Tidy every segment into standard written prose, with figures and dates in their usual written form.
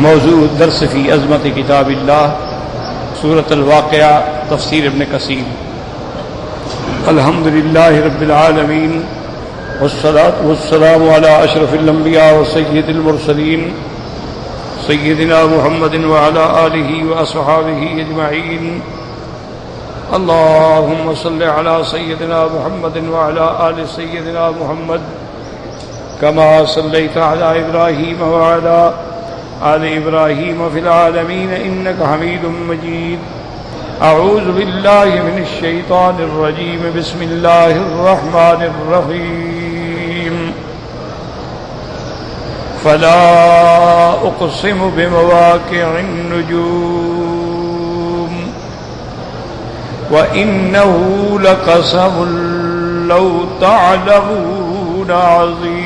موضوع الدرس فی عظمت کتاب اللہ سورۃ الواقعہ تفسیر ابن کثیر۔ الحمد للہ رب العالمین والصلاة والسلام علی اشرف الانبیاء وسید المرسلین سیدنا محمد وعلی آلہ واصحابہ اجمعین۔ اللہم صل علی سیدنا محمد وعلی آل سیدنا محمد کما صلیت علی ابراہیم وعلی آل ابراہیم فی العالمین انک حمید مجید۔ اعوذ باللہ من الشیطان الرجیم، بسم اللہ الرحمن الرحیم۔ فلا اقسم بمواقع النجوم وانہ لقسم لو تعلمون عظیم۔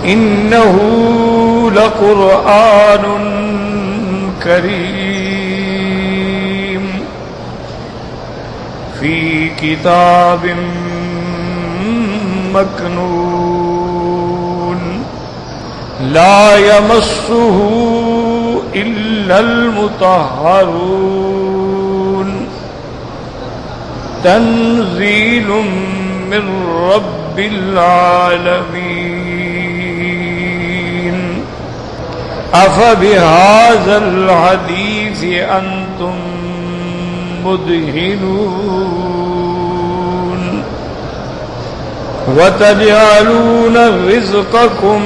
إنه لقرآن كريم في كتاب مكنون لا يمسه إلا المطهرون تنزيل من رب العالمين۔ أفبهذا الحديث أنتم مدهنون وتجعلون رزقكم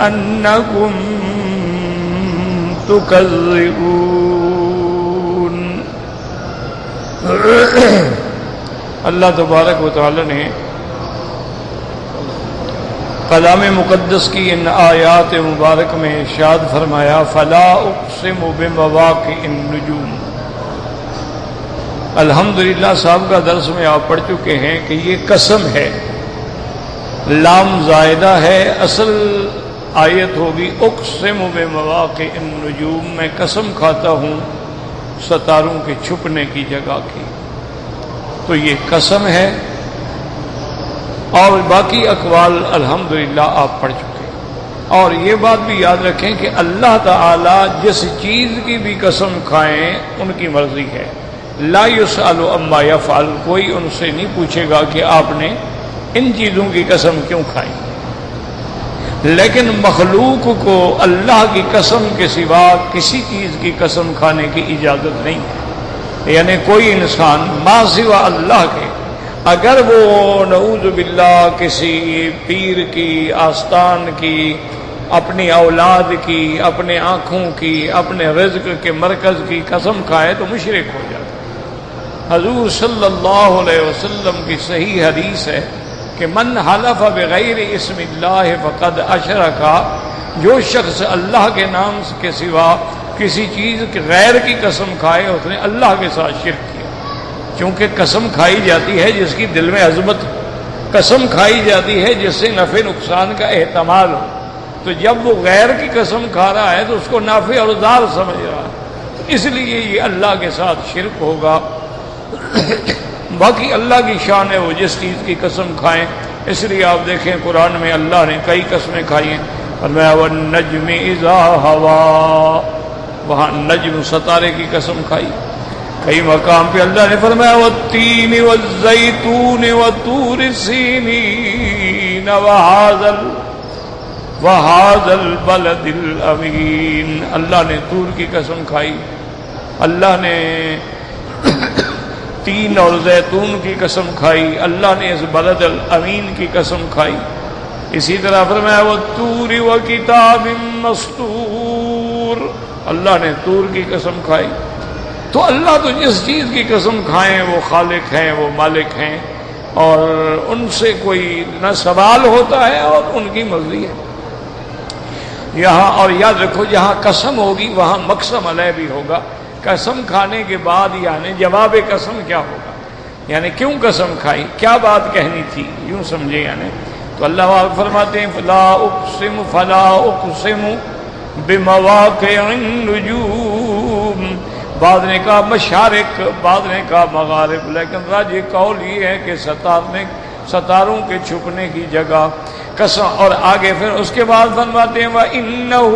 أنكم تكذبون۔ اللہ تبارک و تعالی نے کلام مقدس کی ان آیات مبارک میں ارشاد فرمایا فلا اقسم بمواقع النجوم۔ الحمدللہ صاحب کا درس میں آپ پڑھ چکے ہیں کہ یہ قسم ہے، لام زائدہ ہے، اصل آیت ہوگی اقسم بمواقع النجوم، میں قسم کھاتا ہوں ستاروں کے چھپنے کی جگہ کی۔ تو یہ قسم ہے، اور باقی اقوال الحمدللہ آپ پڑھ چکے۔ اور یہ بات بھی یاد رکھیں کہ اللہ تعالی جس چیز کی بھی قسم کھائیں ان کی مرضی ہے، لا یسأل عما یفعل، کوئی ان سے نہیں پوچھے گا کہ آپ نے ان چیزوں کی قسم کیوں کھائی۔ لیکن مخلوق کو اللہ کی قسم کے سوا کسی چیز کی قسم کھانے کی اجازت نہیں ہے، یعنی کوئی انسان ما سوا اللہ کے اگر وہ نعوذ باللہ کسی پیر کی، آستان کی، اپنی اولاد کی، اپنے آنکھوں کی، اپنے رزق کے مرکز کی قسم کھائے تو مشرک ہو جاتا ہے۔ حضور صلی اللہ علیہ وسلم کی صحیح حدیث ہے کہ من حلف بغیر اسم اللہ فقد اشرک، جو شخص اللہ کے نام کے سوا کسی چیز کے غیر کی قسم کھائے اس نے اللہ کے ساتھ شرک کیا۔ کیونکہ قسم کھائی جاتی ہے جس کی دل میں عظمت ہو، قسم کھائی جاتی ہے جس سے نفع نقصان کا احتمال ہو۔ تو جب وہ غیر کی قسم کھا رہا ہے تو اس کو نافع اور ضار سمجھ رہا ہے، تو اس لیے یہ اللہ کے ساتھ شرک ہوگا۔ باقی اللہ کی شان ہے وہ جس چیز کی قسم کھائیں، اس لیے آپ دیکھیں قرآن میں اللہ نے کئی قسمیں کھائی ہیں۔ فرمایا والنجم اذا ہوا، وہاں نجم ستارے کی قسم کھائی۔ کئی مقام پہ اللہ نے فرمایا والتین والزیتون وطور سینین وہذا البلد الامین۔ اللہ نے طور کی قسم کھائی، اللہ نے تین اور زیتون کی قسم کھائی، اللہ نے اس بلد الامین کی قسم کھائی۔ اسی طرح فرمایا والطور وکتاب مسطور، اللہ نے طور کی قسم کھائی۔ تو اللہ تو جس چیز کی قسم کھائیں وہ خالق ہیں، وہ مالک ہیں، اور ان سے کوئی نہ سوال ہوتا ہے اور ان کی مرضی ہے یہاں۔ اور یاد رکھو جہاں قسم ہوگی وہاں مقسم علیہ بھی ہوگا۔ قسم کھانے کے بعد یعنی جواب قسم کیا ہوگا، یعنی کیوں قسم کھائی، کیا بات کہنی تھی، یوں سمجھے یعنی۔ تو اللہ فرماتے ہیں فلا اقسم بمواقع النجوم، بعض نے کہا مشارق، بعض نے کہا مغارب، لیکن راجح قول یہ ہے کہ ستاروں کے چھپنے کی جگہ، قسم. اور آگے پھر اس کے بعد فرماتے ہیں وَإِنَّهُ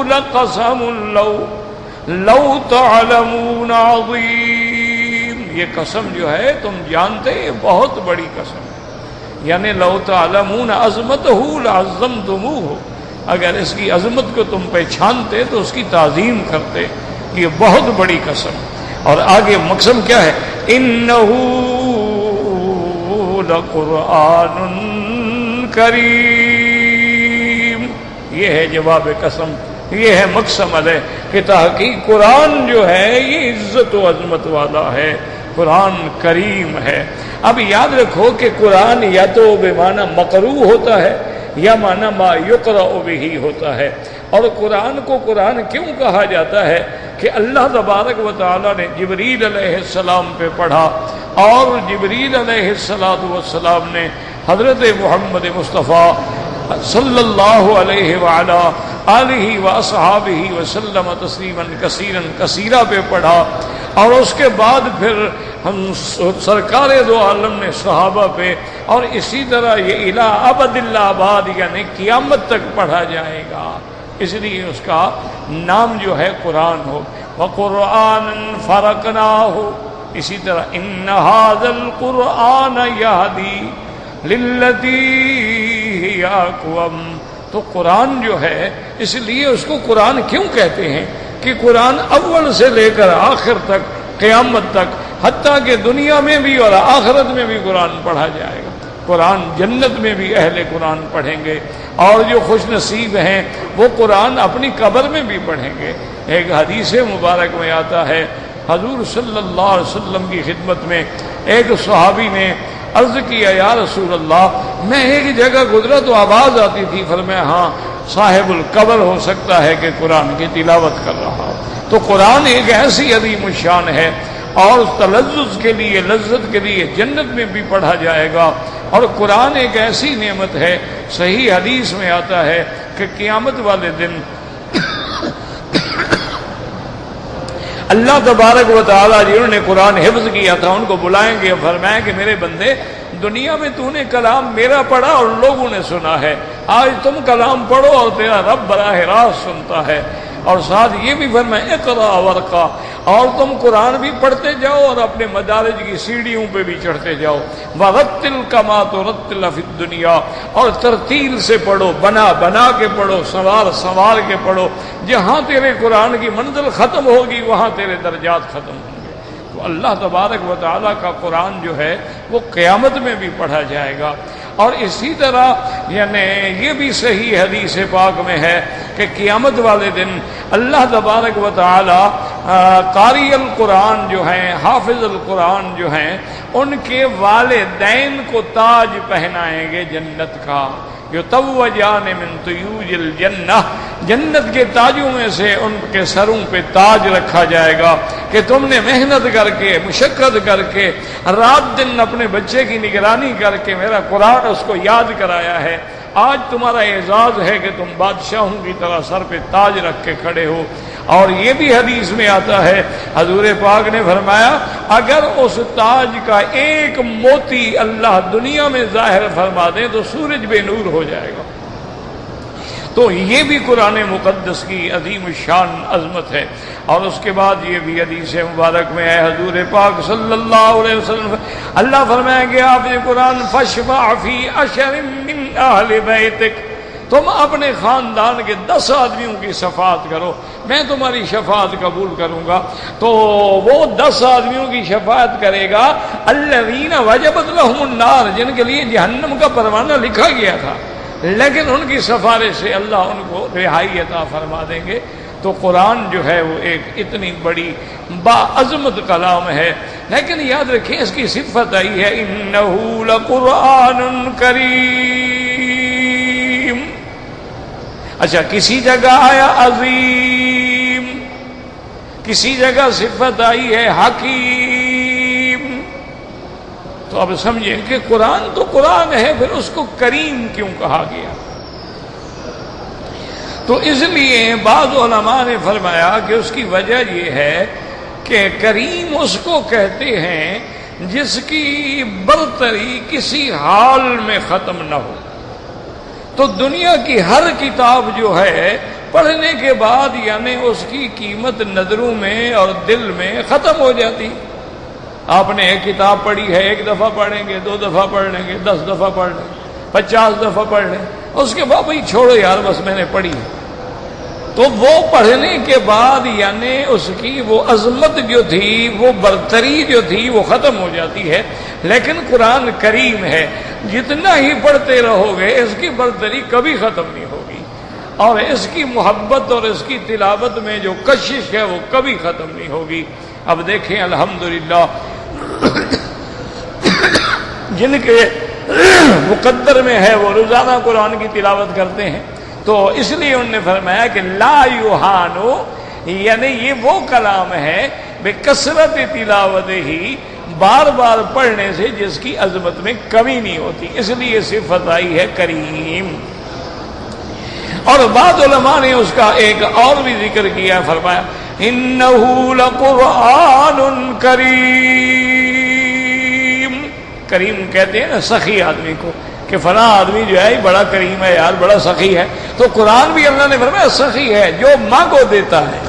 لَقَسَمٌ لَوْ تَعْلَمُونَ عَظِيمٌ. یہ قسم جو ہے تم جانتے یہ بہت بڑی قسم ہے. یعنی لو تعلمون عظمتہ لعظمتموہ، اگر اس کی عظمت کو تم پہچانتے تو اس کی تعظیم کرتے. یہ بہت بڑی قسم. اور آگے مقسم کیا ہے؟ انہ لقرآن کریم. یہ ہے جواب قسم، یہ ہے مقسم علیہ کہ تحقیق قرآن جو ہے یہ عزت و عظمت والا ہے، قرآن کریم ہے. اب یاد رکھو کہ قرآن یا تو بمعنی مقروء ہوتا ہے یا معنی ما یقرأ بہ ہوتا ہے. اور قرآن کو قرآن کیوں کہا جاتا ہے کہ اللہ تبارک و تعالیٰ نے جبریل علیہ السلام پہ پڑھا، اور جبریل علیہ السلام نے حضرت محمد مصطفیٰ صلی اللہ علیہ وعلا آلہ واصحابہ وسلم تسلیما کثیرا کثیرا پہ پڑھا. اور اس کے بعد پھر ہم سرکار دو عالم نے صحابہ پہ، اور اسی طرح یہ الہ ابد الآباد یعنی قیامت تک پڑھا جائے گا. اس لیے اس کا نام جو ہے قرآن ہو. وَقُرْآنًا فَرَقْنَاهُ. اسی طرح إِنَّ هَذَا الْقُرْآنَ يَهْدِي لِلَّتِي هِيَ أَقْوَمُ. تو قرآن جو ہے اس لیے اس کو قرآن کیوں کہتے ہیں کہ قرآن اول سے لے کر آخر تک قیامت تک، حتیٰ کہ دنیا میں بھی اور آخرت میں بھی قرآن پڑھا جائے گا. قرآن جنت میں بھی اہل قرآن پڑھیں گے، اور جو خوش نصیب ہیں وہ قرآن اپنی قبر میں بھی پڑھیں گے. ایک حدیث مبارک میں آتا ہے حضور صلی اللہ علیہ وسلم کی خدمت میں ایک صحابی نے عرض کیا یا رسول اللہ میں ایک جگہ گزرا تو آواز آتی تھی. فرمایا ہاں صاحب القبر ہو سکتا ہے کہ قرآن کی تلاوت کر رہا ہو. تو قرآن ایک ایسی عظیم الشان ہے، اور تلذذ کے لیے لذت کے لیے جنت میں بھی پڑھا جائے گا. اور قرآن ایک ایسی نعمت ہے، صحیح حدیث میں آتا ہے کہ قیامت والے دن اللہ تبارک و تعالیٰ جنہوں نے قرآن حفظ کیا تھا ان کو بلائیں گے، فرمائیں کہ میرے بندے دنیا میں تو نے کلام میرا پڑھا اور لوگوں نے سنا ہے، آج تم کلام پڑھو اور تیرا رب براہ راست سنتا ہے. اور ساتھ یہ بھی فرمایا اقرأ ورقا، اور تم قرآن بھی پڑھتے جاؤ اور اپنے مدارج کی سیڑھیوں پہ بھی چڑھتے جاؤ. وَرَتِّلْ كَمَا تُرَتِّلُ فِي الدُّنْيَا، اور ترتیل سے پڑھو، بنا بنا کے پڑھو، سنوار سنوار کے پڑھو. جہاں تیرے قرآن کی منزل ختم ہوگی وہاں تیرے درجات ختم ہوں گے. تو اللہ تبارک و تعالیٰ کا قرآن جو ہے وہ قیامت میں بھی پڑھا جائے گا. اور اسی طرح یعنی یہ بھی صحیح حدیث پاک میں ہے کہ قیامت والے دن اللہ تبارک و تعالی قاری القرآن جو ہیں، حافظ القرآن جو ہیں، ان کے والدین کو تاج پہنائیں گے جنت کا. یتوجان من طیوج الجنہ، جنت کے تاجوں میں سے ان کے سروں پہ تاج رکھا جائے گا کہ تم نے محنت کر کے، مشقت کر کے، رات دن اپنے بچے کی نگرانی کر کے میرا قرآن اس کو یاد کرایا ہے. آج تمہارا اعزاز ہے کہ تم بادشاہوں کی طرح سر پہ تاج رکھ کے کھڑے ہو. اور یہ بھی حدیث میں آتا ہے حضور پاک نے فرمایا اگر اس تاج کا ایک موتی اللہ دنیا میں ظاہر فرما دے تو سورج بے نور ہو جائے گا. تو یہ بھی قرآن مقدس کی عظیم الشان عظمت ہے. اور اس کے بعد یہ بھی حدیث مبارک میں ہے حضور پاک صلی اللہ علیہ وسلم اللہ فرمائے کہ آپ یہ قرآن فاشفع فی عشر من اہل بیتک، تم اپنے خاندان کے 10 آدمیوں کی شفاعت کرو، میں تمہاری شفاعت قبول کروں گا. تو وہ 10 آدمیوں کی شفاعت کرے گا الذین وجبت لہم النار، جن کے لیے جہنم کا پروانہ لکھا گیا تھا، لیکن ان کی سفارش سے اللہ ان کو رہائی عطا فرما دیں گے. تو قرآن جو ہے وہ ایک اتنی بڑی باعظمت کلام ہے. لیکن یاد رکھیں اس کی صفت آئی ہے انہ لقرآن کریم. اچھا کسی جگہ آیا عظیم، کسی جگہ صفت آئی ہے حکیم. تو اب سمجھیں کہ قرآن تو قرآن ہے، پھر اس کو کریم کیوں کہا گیا؟ تو اس لیے بعض علماء نے فرمایا کہ اس کی وجہ یہ ہے کہ کریم اس کو کہتے ہیں جس کی برتری کسی حال میں ختم نہ ہو. تو دنیا کی ہر کتاب جو ہے پڑھنے کے بعد یعنی اس کی قیمت نظروں میں اور دل میں ختم ہو جاتی. آپ نے ایک کتاب پڑھی ہے، ایک دفعہ پڑھیں گے، 2 دفعہ پڑھ لیں گے، 10 دفعہ پڑھ لیں گے، 50 دفعہ پڑھ لیں، اس کے بعد بھائی چھوڑو یار بس میں نے پڑھی. تو وہ پڑھنے کے بعد یعنی اس کی وہ عظمت جو تھی، وہ برتری جو تھی، وہ ختم ہو جاتی ہے. لیکن قرآن کریم ہے، جتنا ہی پڑھتے رہو گے اس کی برتری کبھی ختم نہیں ہوگی، اور اس کی محبت اور اس کی تلاوت میں جو کشش ہے وہ کبھی ختم نہیں ہوگی. اب دیکھیں الحمدللہ جن کے مقدر میں ہے وہ روزانہ قرآن کی تلاوت کرتے ہیں، تو اس لیے انہوں نے فرمایا کہ لا یوہانو، یعنی یہ وہ کلام ہے بے کثرت تلاوت ہی، بار بار پڑھنے سے جس کی عظمت میں کمی نہیں ہوتی، اس لیے صفت آئی ہے کریم. اور بعض علماء نے اس کا ایک اور بھی ذکر کیا، فرمایا انہ لقرآن کریم. کریم کہتے ہیں نا سخی آدمی کو، کہ فلاں آدمی جو ہے بڑا کریم ہے یار، بڑا سخی ہے. تو قرآن بھی اللہ نے فرمایا سخی ہے، جو مانگو دیتا ہے.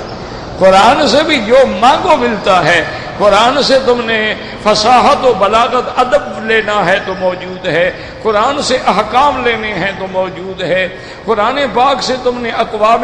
قرآن سے بھی جو مانگو ملتا ہے. قرآن سے تم نے فصاحت و بلاغت ادب لینا ہے تو موجود ہے، قرآن سے احکام لینے ہیں تو موجود ہے. قرآن پاک سے تم نے اقوام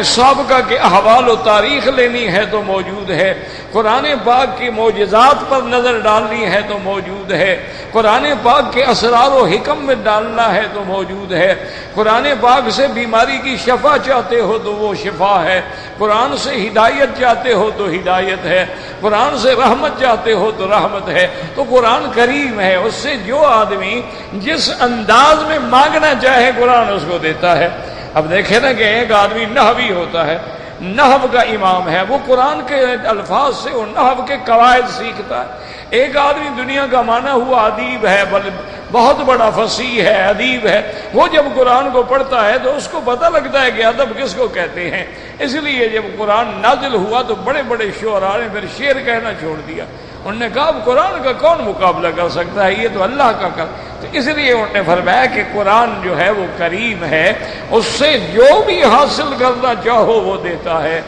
سابقہ کے احوال و تاریخ لینی ہے تو موجود ہے. قرآن پاک کی معجزات پر نظر ڈالنی ہے تو موجود ہے. قرآن پاک کے اسرار و حکم میں ڈالنا ہے تو موجود ہے. قرآن پاک سے بیماری کی شفا چاہتے ہو تو وہ شفا ہے. قرآن سے ہدایت چاہتے ہو تو ہدایت ہے. قرآن سے رحمت چاہتے ہو تو رحمت ہے. تو قرآن کریم ہے، اس سے جو آدمی جس انداز میں مانگنا چاہے قرآن اس کو دیتا ہے. اب دیکھیں نا کہ ایک آدمی نحوی ہوتا ہے، نحو کا امام ہے، وہ قرآن کے الفاظ سے وہ نحو کے قواعد سیکھتا ہے. ایک آدمی دنیا کا مانا ہوا ادیب ہے، بہت بڑا فصیح ہے، ادیب ہے، وہ جب قرآن کو پڑھتا ہے تو اس کو پتہ لگتا ہے کہ ادب کس کو کہتے ہیں. اس لیے جب قرآن نازل ہوا تو بڑے بڑے شعراء نے پھر شعر کہنا چھوڑ دیا. انہوں نے کہا اب قرآن کا کون مقابلہ کر سکتا ہے، یہ تو اللہ کا کر. تو اس لیے انہوں نے فرمایا کہ قرآن جو ہے وہ کریم ہے، اس سے جو بھی حاصل کرنا چاہو وہ دیتا ہے.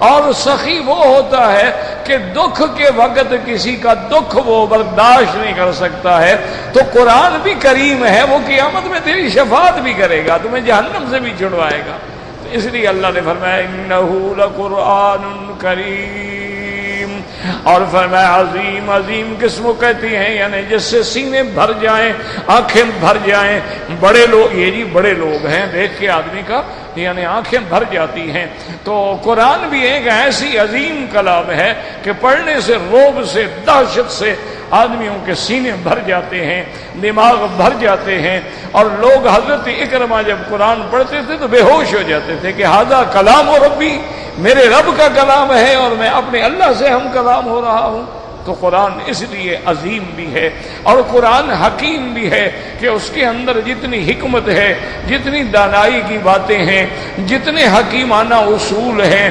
اور سخی وہ ہوتا ہے کہ دکھ کے وقت کسی کا دکھ وہ برداشت نہیں کر سکتا ہے. تو قرآن بھی کریم ہے، وہ قیامت میں تیری شفاعت بھی کرے گا، تمہیں جہنم سے بھی چھڑوائے گا. تو اس لیے اللہ نے فرمایا انہ لقرآن کریم، اور فرمایا عظیم. عظیم کس کو کہتی ہیں؟ یعنی جس سے سینے بھر جائیں، آنکھیں بھر جائیں. بڑے لوگ، یہ جی بڑے لوگ ہیں، دیکھ کے آدمی کا یعنی آنکھیں بھر جاتی ہیں. تو قرآن بھی ایک ایسی عظیم کلام ہے کہ پڑھنے سے رعب سے، دہشت سے آدمیوں کے سینے بھر جاتے ہیں، دماغ بھر جاتے ہیں. اور لوگ حضرت اکرمہ جب قرآن پڑھتے تھے تو بے ہوش ہو جاتے تھے کہ ھذا کلام ربی، میرے رب کا کلام ہے اور میں اپنے اللہ سے ہم کلام ہو رہا ہوں. تو قرآن اس لیے عظیم بھی ہے اور قرآن حکیم بھی ہے کہ اس کے اندر جتنی حکمت ہے، جتنی دانائی کی باتیں ہیں، جتنے حکیمانہ اصول ہیں،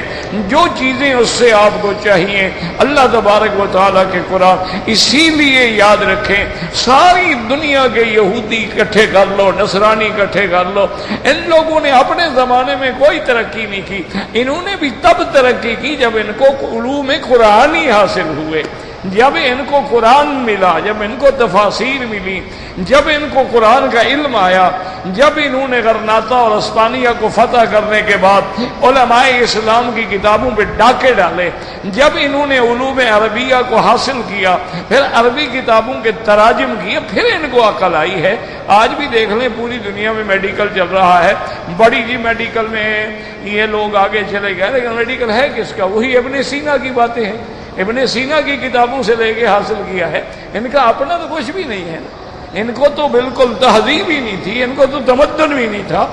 جو چیزیں اس سے آپ کو چاہیے اللہ تبارک و تعالیٰ کے قرآن. اسی لیے یاد رکھیں، ساری دنیا کے یہودی اکٹھے کر لو، نصرانی اکٹھے کر لو، ان لوگوں نے اپنے زمانے میں کوئی ترقی نہیں کی. انہوں نے بھی تب ترقی کی جب ان کو علوم قرآنی حاصل ہوئے، جب ان کو قرآن ملا، جب ان کو تفاسیر ملی، جب ان کو قرآن کا علم آیا، جب انہوں نے غرناطہ اور اسپانیہ کو فتح کرنے کے بعد علماء اسلام کی کتابوں پہ ڈاکے ڈالے، جب انہوں نے علوم عربیہ کو حاصل کیا، پھر عربی کتابوں کے تراجم کیے، پھر ان کو عقل آئی ہے. آج بھی دیکھ لیں پوری دنیا میں میڈیکل چل رہا ہے، بڑی جی میڈیکل میں یہ لوگ آگے چلے گئے، لیکن میڈیکل ہے کس کا؟ وہی ابن سینا کی باتیں ہیں، ابن سینا کی کتابوں سے لے کے حاصل کیا ہے. ان کا اپنا تو کچھ بھی نہیں ہے، ان کو تو بالکل تہذیب ہی نہیں تھی، ان کو تو تمدن بھی نہیں تھا،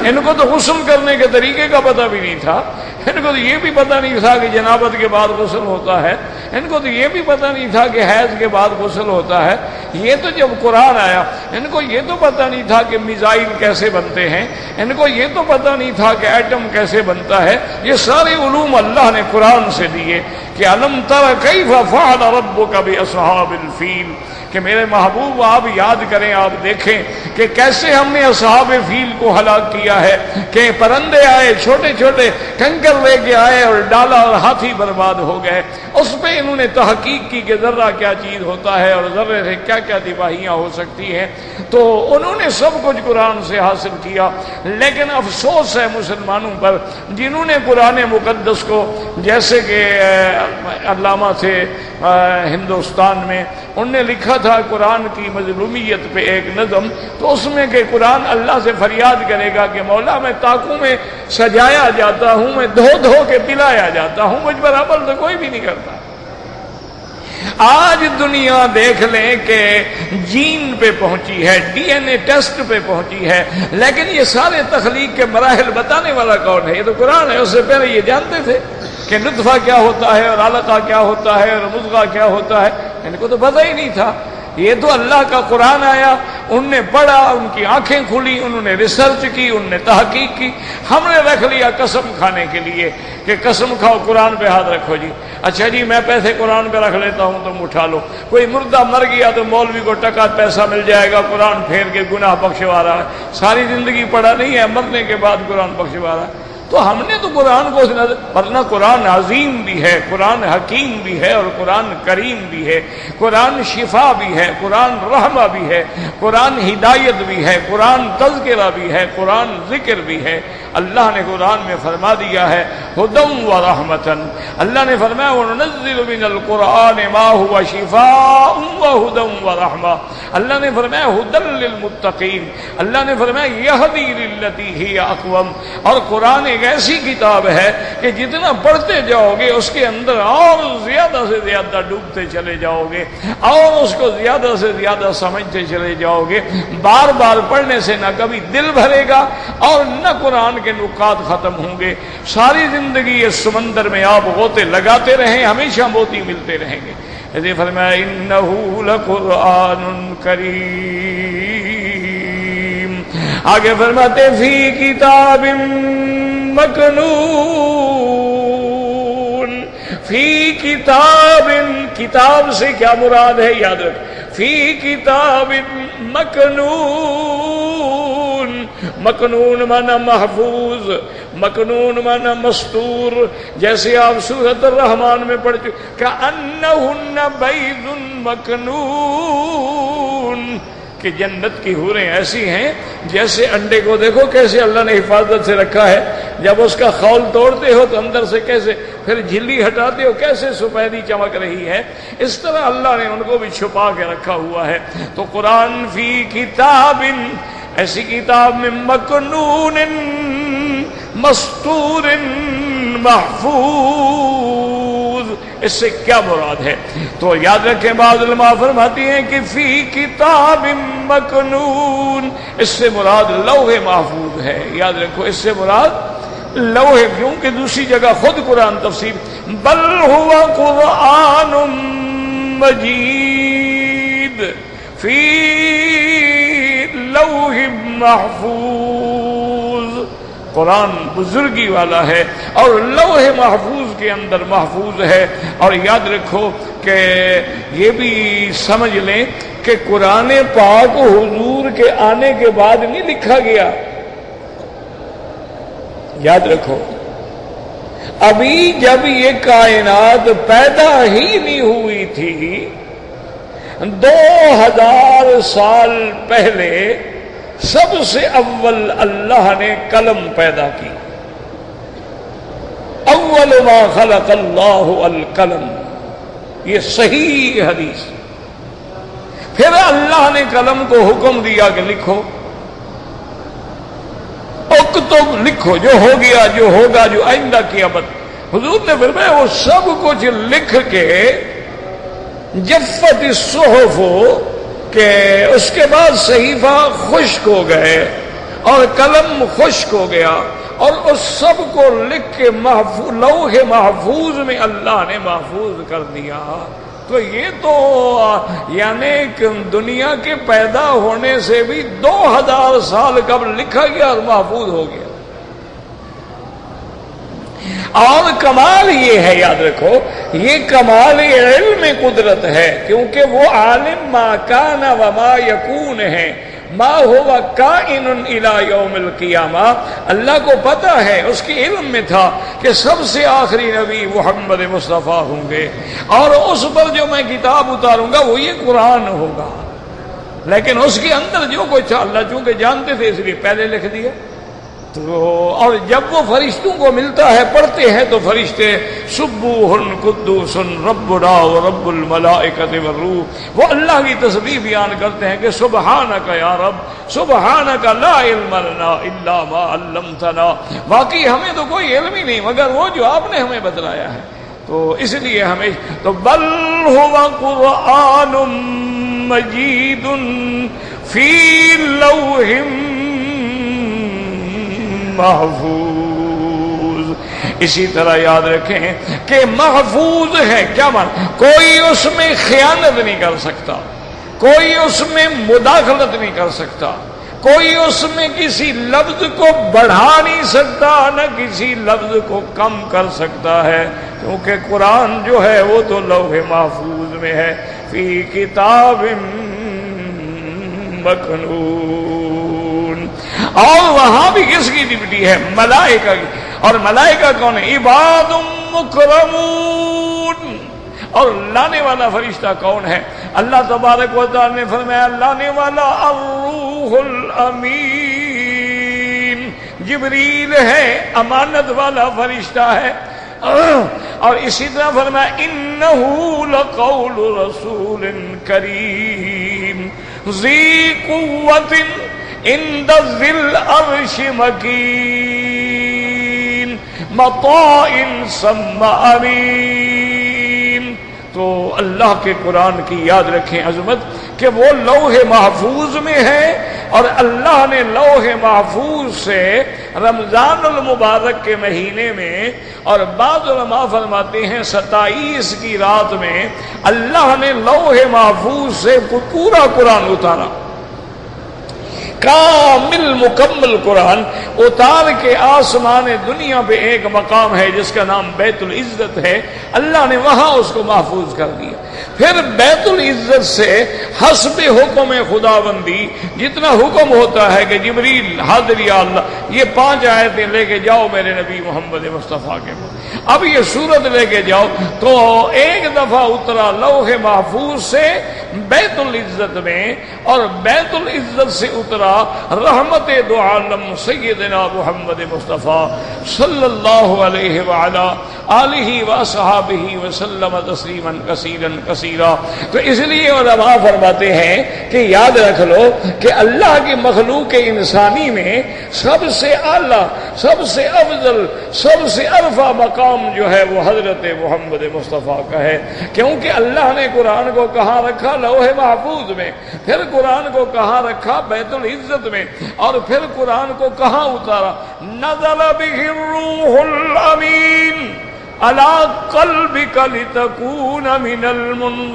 ان کو تو غسل کرنے کے طریقے کا پتہ بھی نہیں تھا، ان کو تو یہ بھی پتہ نہیں تھا کہ جنابت کے بعد غسل ہوتا ہے، ان کو تو یہ بھی پتہ نہیں تھا کہ حیض کے بعد غسل ہوتا ہے. یہ تو جب قرآن آیا ان کو یہ تو پتہ نہیں تھا کہ میزائل کیسے بنتے ہیں، ان کو یہ تو پتہ نہیں تھا کہ ایٹم کیسے بنتا ہے. یہ سارے علوم اللہ نے قرآن سے دیے کہ الم تر کیف فعل ربک باصحاب الفیل. کہ میرے محبوب آپ یاد کریں، آپ دیکھیں کہ کیسے ہم نے اصحاب فیل کو ہلاک کیا ہے، کہ پرندے آئے چھوٹے چھوٹے کنکر لے کے آئے اور ڈالا اور ہاتھی برباد ہو گئے۔ اس پہ انہوں نے تحقیق کی کہ ذرہ کیا چیز ہوتا ہے اور ذرے سے کیا کیا تباہیاں ہو سکتی ہیں، تو انہوں نے سب کچھ قرآن سے حاصل کیا۔ لیکن افسوس ہے مسلمانوں پر جنہوں نے قرآن مقدس کو، جیسے کہ علامہ تھے ہندوستان میں، انہوں نے لکھا تھا قرآن کی مظلومیت پہ ایک نظم، تو اس میں کہ قرآن اللہ سے فریاد کرے گا کہ مولا میں طاقوں میں سجایا جاتا ہوں، میں دھو دھو کے پلایا جاتا ہوں، مجھ پر عمل تو کوئی بھی نہیں کرتا۔ آج دنیا دیکھ لیں کہ جین پہ پہنچی ہے، ڈی این اے ٹیسٹ پہ پہنچی ہے، لیکن یہ سارے تخلیق کے مراحل بتانے والا کون ہے؟ یہ تو قرآن ہے۔ اس سے پہلے یہ جانتے تھے کہ نطفہ کیا ہوتا ہے اور علقہ کیا ہوتا ہے اور مضغہ کیا ہوتا ہے، ان کو تو پتہ ہی نہیں تھا۔ یہ تو اللہ کا قرآن آیا، ان نے پڑھا، ان کی آنکھیں کھلی، انہوں نے ریسرچ کی، انہوں نے تحقیق کی۔ ہم نے رکھ لیا قسم کھانے کے لیے کہ قسم کھاؤ قرآن پہ ہاتھ رکھو جی، اچھا جی میں پیسے قرآن پہ رکھ لیتا ہوں تم اٹھا لو۔ کوئی مردہ مر گیا تو مولوی کو ٹکا پیسہ مل جائے گا، قرآن پھیر کے گناہ بخشوا رہا ہے، ساری زندگی پڑھا نہیں ہے، مرنے کے بعد قرآن بخشوا رہا ہے۔ تو ہم نے تو قرآن کو ورنہ قرآن عظیم بھی ہے، قرآن حکیم بھی ہے اور قرآن کریم بھی ہے، قرآن شفا بھی ہے، قرآن رحمہ بھی ہے، قرآن ہدایت بھی ہے، قرآن تذکرہ بھی ہے، قرآن ذکر بھی ہے۔ اللہ نے قرآن میں فرما دیا ہے ہدی و رحمتن، اللہ نے فرمایا وَنُنَزِّلُ مِنَ الْقُرْآنِ مَا هُوَ شِفَاءٌ وَهُدًى وَرَحْمَةٌ، اللہ نے فرمایا ہدی للمتقین، اللہ نے فرمایا یہدی للتی ہی اقوم۔ اور قرآن ایک ایسی کتاب ہے کہ جتنا پڑھتے جاؤ گے اس کے اندر اور زیادہ سے زیادہ ڈوبتے چلے جاؤ گے اور اس کو زیادہ سے زیادہ سمجھتے چلے جاؤ گے۔ بار بار پڑھنے سے نہ کبھی دل بھرے گا اور نہ قرآن کے نکات ختم ہوں گے۔ ساری زندگی اس سمندر میں آپ غوطے لگاتے رہیں، ہمیشہ موتی ملتے رہیں گے۔ اسے فرمایا انہ لقرآن کریم، آگے فرماتے فی کتاب مکنون، فی کتاب، کتاب سے کیا مراد ہے یاد رکھ، فی کتاب مکنون، مکنون مانا محفوظ، مکنون مانا مستور، جیسے آپ سورۃ الرحمن میں پڑھ چکے کأنہن بیض مکنون، کہ جنت کی حوریں ایسی ہیں جیسے انڈے کو دیکھو کیسے اللہ نے حفاظت سے رکھا ہے، جب اس کا خول توڑتے ہو تو اندر سے کیسے، پھر جھلی ہٹاتے ہو کیسے سفیدی چمک رہی ہے، اس طرح اللہ نے ان کو بھی چھپا کے رکھا ہوا ہے۔ تو قرآن فی کتاب، ایسی کتاب میں مکنون مستور محفوظ، اس سے کیا مراد ہے؟ تو یاد رکھیں بعض علماء فرماتی ہیں کہ فی کتاب مکنون، اس سے مراد لوح محفوظ ہے۔ یاد رکھو اس سے مراد لوح، کیونکہ دوسری جگہ خود قرآن تفسیر بل ہوا قرآن مجید فی لوح محفوظ، قرآن بزرگی والا ہے اور لوح محفوظ کے اندر محفوظ ہے۔ اور یاد رکھو کہ یہ بھی سمجھ لیں کہ قرآن پاک حضور کے آنے کے بعد نہیں لکھا گیا، یاد رکھو ابھی جب یہ کائنات پیدا ہی نہیں ہوئی تھی، 2000 سال پہلے سب سے اول اللہ نے قلم پیدا کی، اول ما خلق اللہ القلم، یہ صحیح حدیث۔ پھر اللہ نے قلم کو حکم دیا کہ لکھو، اکتب، لکھو جو ہو گیا، جو ہوگا، جو آئندہ قیامت۔ حضور نے فرمایا وہ سب کچھ لکھ کے جفت الصحف، کہ اس کے بعد صحیفہ خشک ہو گئے اور قلم خشک ہو گیا اور اس سب کو لکھ کے محفوظ لوح محفوظ میں اللہ نے محفوظ کر دیا۔ تو یہ تو یعنی کہ دنیا کے پیدا ہونے سے بھی 2000 سال قبل لکھا گیا اور محفوظ ہو گیا۔ اور کمال یہ ہے، یاد رکھو، یہ کمال علم قدرت ہے، کیونکہ وہ عالم ما کان و ما یکون ہے، ما ہوا کائن الی یوم القیامہ۔ اللہ کو پتا ہے، اس کے علم میں تھا کہ سب سے آخری نبی محمد مصطفیٰ ہوں گے، اور اس پر جو میں کتاب اتاروں گا وہ یہ قرآن ہوگا، لیکن اس کے اندر جو کچھ اللہ چونکہ جانتے تھے اس لیے پہلے لکھ دیا۔ تو اور جب وہ فرشتوں کو ملتا ہے، پڑھتے ہیں تو فرشتے سبوح قدوس ربنا و رب الملائکۃ والروح، وہ اللہ کی تسبیح بیان کرتے ہیں کہ سبحانک یا رب، سبحانک لا علم لنا الا ما علمتنا، واقعی ہمیں تو کوئی علم ہی نہیں مگر وہ جو آپ نے ہمیں بتلایا ہے۔ تو اس لیے ہمیں تو بل هو قرآن مجید فی لوح محفوظ۔ اسی طرح یاد رکھیں کہ محفوظ ہے، کیا معنی؟ کوئی اس میں خیانت نہیں کر سکتا، کوئی اس میں مداخلت نہیں کر سکتا، کوئی اس میں کسی لفظ کو بڑھا نہیں سکتا، نہ کسی لفظ کو کم کر سکتا ہے، کیونکہ قرآن جو ہے وہ تو لوح محفوظ میں ہے، فی کتاب مکنون۔ اور وہاں بھی کس کی ڈیوٹی ہے؟ ملائکہ کی۔ اور ملائکہ کون ہے؟ عباد مکرمون۔ اور لانے والا فرشتہ کون ہے؟ اللہ تبارک و تعالی نے فرمایا لانے والا الروح الامین، جبریل ہے، امانت والا فرشتہ ہے۔ اور اسی طرح فرمایا انہ لقول رسول کریم ذی قوت عند ذی العرش مکین مطاع ثم امین۔ تو اللہ کے قرآن کی یاد رکھیں عظمت کہ وہ لوح محفوظ میں ہے، اور اللہ نے لوح محفوظ سے رمضان المبارک کے مہینے میں، اور بعض علماء فرماتے ہیں 27 کی رات میں اللہ نے لوح محفوظ سے پورا قرآن اتارا، کامل مکمل قرآن اتار کے آسمان دنیا پہ ایک مقام ہے جس کا نام بیت العزت ہے، اللہ نے وہاں اس کو محفوظ کر دیا۔ پھر بیت العزت سے حسب حکم خداوندی جتنا حکم ہوتا ہے کہ جبریل حاضر یا اللہ یہ 5 آیتیں لے کے جاؤ میرے نبی محمد مصطفیٰ کے پاس، اب یہ سورت لے کے جاؤ، تو ایک دفعہ اترا لوح محفوظ سے بیت العزت میں، اور بیت العزت سے اترا رحمت دو عالم سیدنا محمد مصطفیٰ صلی اللہ علیہ وعلا آلہ وصحابہ وسلم تسلیما کثیرا کثیرا۔ تو اس لیے علماء فرماتے ہیں کہ یاد رکھ لو کہ اللہ کی مخلوق انسانی میں سب سے اعلیٰ، سب سے افضل، سب سے عرفہ مقام جو ہے وہ حضرت محمد مصطفیٰ کا ہے، کیونکہ اللہ نے قرآن کو کہاں رکھا؟ لوح محفوظ میں، پھر قرآن کو کہاں رکھا؟ بیت العزت میں، اور پھر قرآن کو کہاں اتارا؟ نزل بہ الروح الامین علی قلبک لتکون من المنذرین۔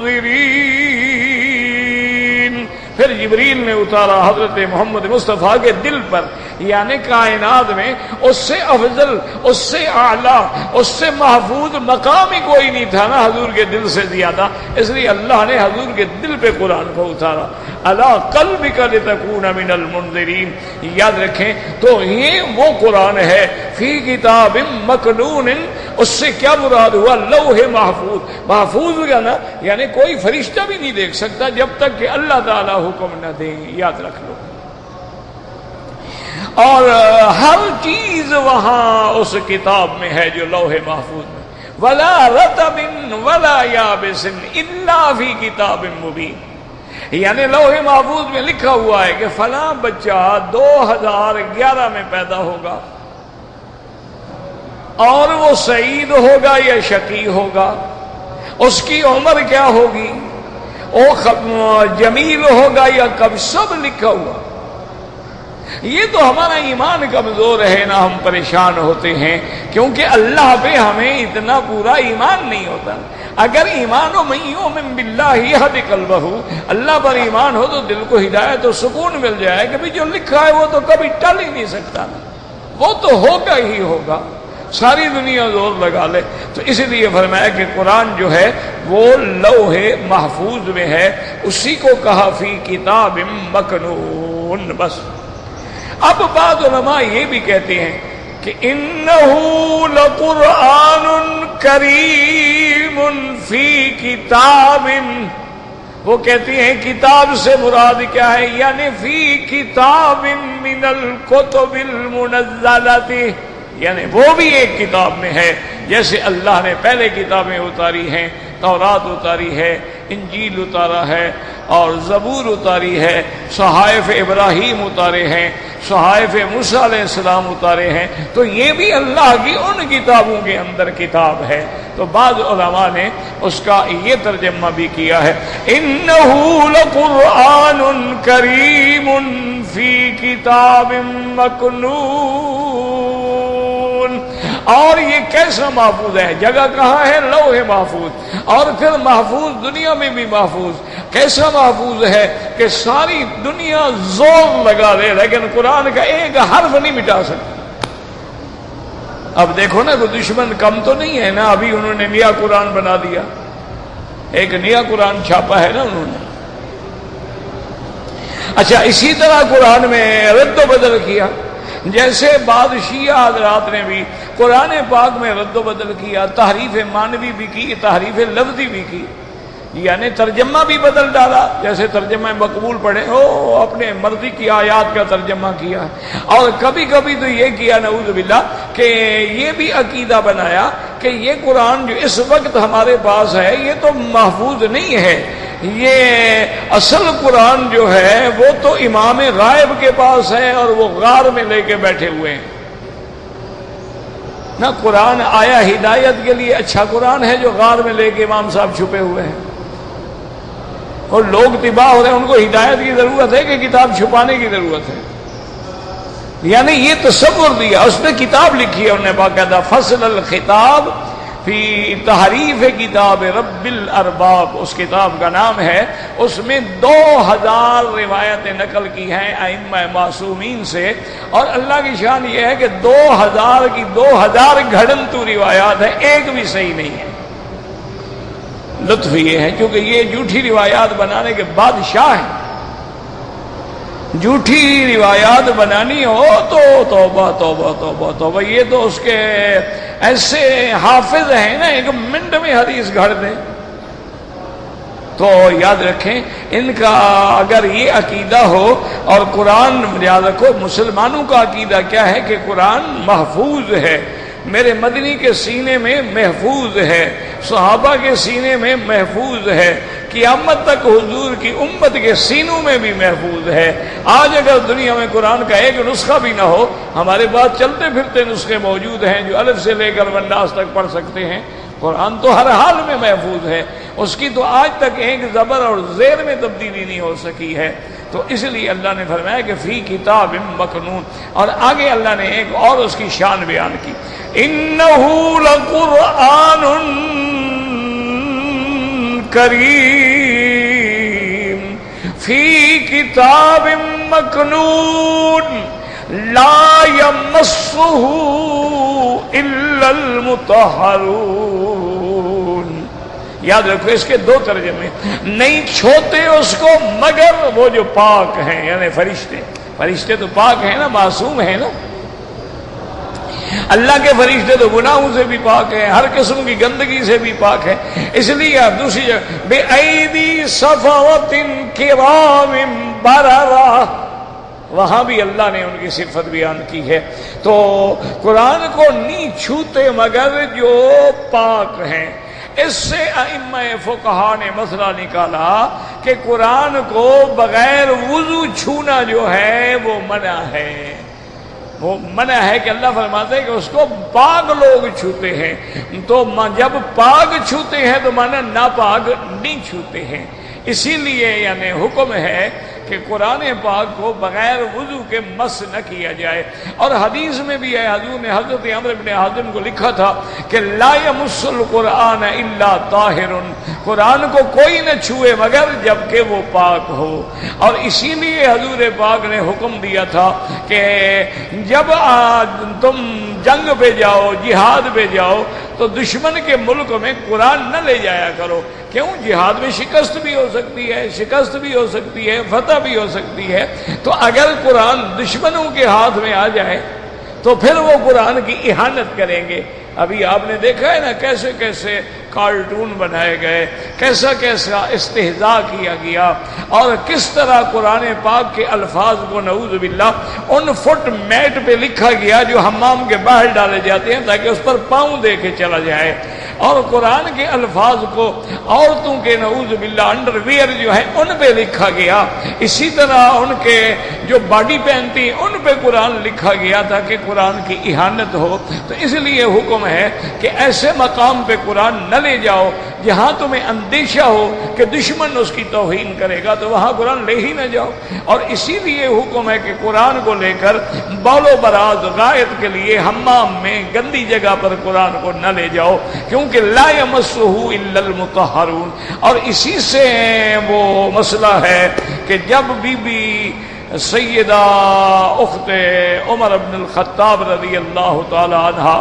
پھر جبریل نے اتارا حضرت محمد مصطفیٰ کے دل پر، یعنی کائنات میں اس سے افضل، اس سے اعلیٰ، اس سے محفوظ مقام ہی کوئی نہیں تھا نا حضور کے دل سے زیادہ، اس لیے اللہ نے حضور کے دل پہ قرآن کو اتارا، علی قلبک لتکون من المنذرین۔ یاد رکھیں تو یہ وہ قرآن ہے فی کتاب مکنون، اس سے کیا مراد ہوا؟ لوح محفوظ۔ محفوظ کا نا یعنی کوئی فرشتہ بھی نہیں دیکھ سکتا جب تک کہ اللہ تعالی حکم نہ دے، یاد رکھ لو۔ اور ہر چیز وہاں اس کتاب میں ہے جو لوح محفوظ میں، ولا رطب ولا یابس الا فی کتاب مبین، یعنی لوح محفوظ میں لکھا ہوا ہے کہ فلاں بچہ 2011 میں پیدا ہوگا، اور وہ سعید ہوگا یا شقی ہوگا، اس کی عمر کیا ہوگی، وہ جمیل ہوگا یا کب، سب لکھا ہوا۔ یہ تو ہمارا ایمان کمزور ہے نا، ہم پریشان ہوتے ہیں کیونکہ اللہ پہ ہمیں اتنا پورا ایمان نہیں ہوتا۔ اگر ایمان و من یؤمن باللہ یہد قلبہ، اللہ پر ایمان ہو تو دل کو ہدایت و سکون مل جائے کہ بھی جو لکھا ہے وہ تو کبھی ٹل ہی نہیں سکتا، وہ تو ہوگا ہی ہوگا۔ ساری دنیا زور لگا لے. تو اس لیے فرمایا کہ قرآن جو ہے وہ لوح محفوظ میں ہے، اسی کو کہا فی کتاب مکنون. بس اب بعض علماء یہ بھی کہتے ہیں کہ انہ لقرآن کریم فی کتاب، وہ کہتی ہیں کتاب سے مراد کیا ہے، یعنی فی کتاب من الکتب المنزلۃ، یعنی وہ بھی ایک کتاب میں ہے جیسے اللہ نے پہلے کتابیں اتاری ہیں، تورات اتاری ہے، انجیل اتارا ہے اور زبور اتاری ہے، صحائف ابراہیم اتارے ہیں، صحائف موسیٰ علیہ السلام اتارے ہیں، تو یہ بھی اللہ کی ان کتابوں کے اندر کتاب ہے. تو بعض علماء نے اس کا یہ ترجمہ بھی کیا ہے، انہ لقرآن کریم فی کتاب مکنون. اور یہ کیسا محفوظ ہے، جگہ کہاں ہے، لوح محفوظ، اور پھر محفوظ دنیا میں بھی محفوظ. کیسا محفوظ ہے کہ ساری دنیا زور لگا دے لیکن قرآن کا ایک حرف نہیں مٹا سکتی. اب دیکھو نا، کوئی دشمن کم تو نہیں ہے نا، ابھی انہوں نے نیا قرآن بنا دیا، ایک نیا قرآن چھاپا ہے نا انہوں نے. اچھا، اسی طرح قرآن میں رد و بدل کیا، جیسے بعض شیعہ حضرات نے بھی قرآن پاک میں رد و بدل کیا، تحریف معنوی بھی کی، تحریف لفظی بھی کی، یعنی ترجمہ بھی بدل ڈالا. جیسے ترجمہ مقبول پڑھے ہو، اپنے مرضی کی آیات کا ترجمہ کیا. اور کبھی کبھی تو یہ کیا نعوذ باللہ کہ یہ بھی عقیدہ بنایا کہ یہ قرآن جو اس وقت ہمارے پاس ہے یہ تو محفوظ نہیں ہے، یہ اصل قرآن جو ہے وہ تو امام غائب کے پاس ہے اور وہ غار میں لے کے بیٹھے ہوئے ہیں. نہ قرآن آیا ہدایت کے لیے، اچھا قرآن ہے جو غار میں لے کے امام صاحب چھپے ہوئے ہیں. اور لوگ تباہ ہو رہے ہیں، ان کو ہدایت کی ضرورت ہے کہ کتاب چھپانے کی ضرورت ہے. یعنی یہ تصور دیا، اس نے کتاب لکھی ہے انہوں نے باقاعدہ، فصل الخطاب فی تحریف کتاب رب الارباب، اس کتاب کا نام ہے. اس میں 2000 روایتیں نقل کی ہیں ائمہ معصومین سے، اور اللہ کی شان یہ ہے کہ 2000 کی 2000 گھڑنتو روایات ہیں، ایک بھی صحیح نہیں ہے. لطف یہ ہے کیونکہ یہ جھوٹی روایات بنانے کے بادشاہ ہیں. جھوٹی روایات بنانی ہو تو توبہ توبہ توبہ توبہ، یہ تو اس کے ایسے حافظ ہیں نا، ایک منٹ میں حدیث گھڑ دیں. تو یاد رکھیں ان کا اگر یہ عقیدہ ہو، اور قرآن یاد رکھو مسلمانوں کا عقیدہ کیا ہے کہ قرآن محفوظ ہے، میرے مدنی کے سینے میں محفوظ ہے، صحابہ کے سینے میں محفوظ ہے، قیامت تک حضور کی امت کے سینوں میں بھی محفوظ ہے. آج اگر دنیا میں قرآن کا ایک نسخہ بھی نہ ہو، ہمارے پاس چلتے پھرتے نسخے موجود ہیں جو الف سے لے کر والناس تک پڑھ سکتے ہیں. قرآن تو ہر حال میں محفوظ ہے، اس کی تو آج تک ایک زبر اور زیر میں تبدیلی نہیں ہو سکی ہے. تو اس لیے اللہ نے فرمایا کہ فی کتاب مکنون. اور آگے اللہ نے ایک اور اس کی شان بیان کی، انہ لقرآن کریم فی کتاب مکنون لا یمسہ الا المطہرون. یاد رکھو اس کے دو ترجمے، نہیں چھوتے اس کو مگر وہ جو پاک ہیں، یعنی فرشتے. فرشتے تو پاک ہیں نا، معصوم ہیں نا. اللہ کے فرشتے تو گناہوں سے بھی پاک ہیں، ہر قسم کی گندگی سے بھی پاک ہیں. اس لیے آپ دوسری جگہ بِأَيْدِي صَفَوَةٍ كِرَامٍ بَرَرَةٍ، وہاں بھی اللہ نے ان کی صفت بیان کی ہے. تو قرآن کو نہیں چھوتے مگر جو پاک ہیں. اس سے ائمہ فقہا نے مسئلہ نکالا کہ قرآن کو بغیر وضو چھونا جو ہے وہ منع ہے. وہ منع ہے کہ اللہ فرماتے ہیں کہ اس کو پاک لوگ چھوتے ہیں. تو جب پاک چھوتے ہیں تو مانا ناپاک نہیں چھوتے ہیں. اسی لیے یعنی حکم ہے کہ قرآن پاک کو بغیر وضو کے مس نہ کیا جائے. اور حدیث میں بھی ہے، حضور نے حضرت عمرو بن حازم کو لکھا تھا کہ لا یمس القرآن الا طاہر، قرآن کو کوئی نہ چھوئے مگر جب کہ وہ پاک ہو. اور اسی لیے حضور پاک نے حکم دیا تھا کہ جب تم جنگ پہ جاؤ، جہاد پہ جاؤ، تو دشمن کے ملک میں قرآن نہ لے جایا کرو. کیوں؟ جہاد میں شکست بھی ہو سکتی ہے، شکست بھی ہو سکتی ہے، فتح بھی ہو سکتی ہے. تو اگر قرآن دشمنوں کے ہاتھ میں آ جائے تو پھر وہ قرآن کی اہانت کریں گے. ابھی آپ نے دیکھا ہے نا کیسے کیسے کارٹون بنائے گئے، کیسا کیسا استہزاء کیا گیا، اور کس طرح قرآن پاک کے الفاظ کو نعوذ باللہ ان فٹ میٹ پہ لکھا گیا جو حمام کے باہر ڈالے جاتے ہیں تاکہ اس پر پاؤں دے کے چلا جائے. اور قرآن کے الفاظ کو عورتوں کے نعوذ باللہ انڈر ویئر جو ہے ان پہ لکھا گیا. اسی طرح ان کے جو باڈی پہنتی ان پہ قرآن لکھا گیا تھا کہ قرآن کی اہانت ہو. تو اس لیے حکم ہے کہ ایسے مقام پہ قرآن نہ لے جاؤ جہاں تمہیں اندیشہ ہو کہ دشمن اس کی توہین کرے گا، تو وہاں قرآن لے ہی نہ جاؤ. اور اسی لیے حکم ہے کہ قرآن کو لے کر بول و براز غائط کے لیے حمام میں گندی جگہ پر قرآن کو نہ لے جاؤ، کیونکہ لا یمسہ الا المطہرون. اور اسی سے وہ مسئلہ ہے کہ جب بی بی سیدہ اخت عمر بن الخطاب رضی اللہ تعالی عنہ،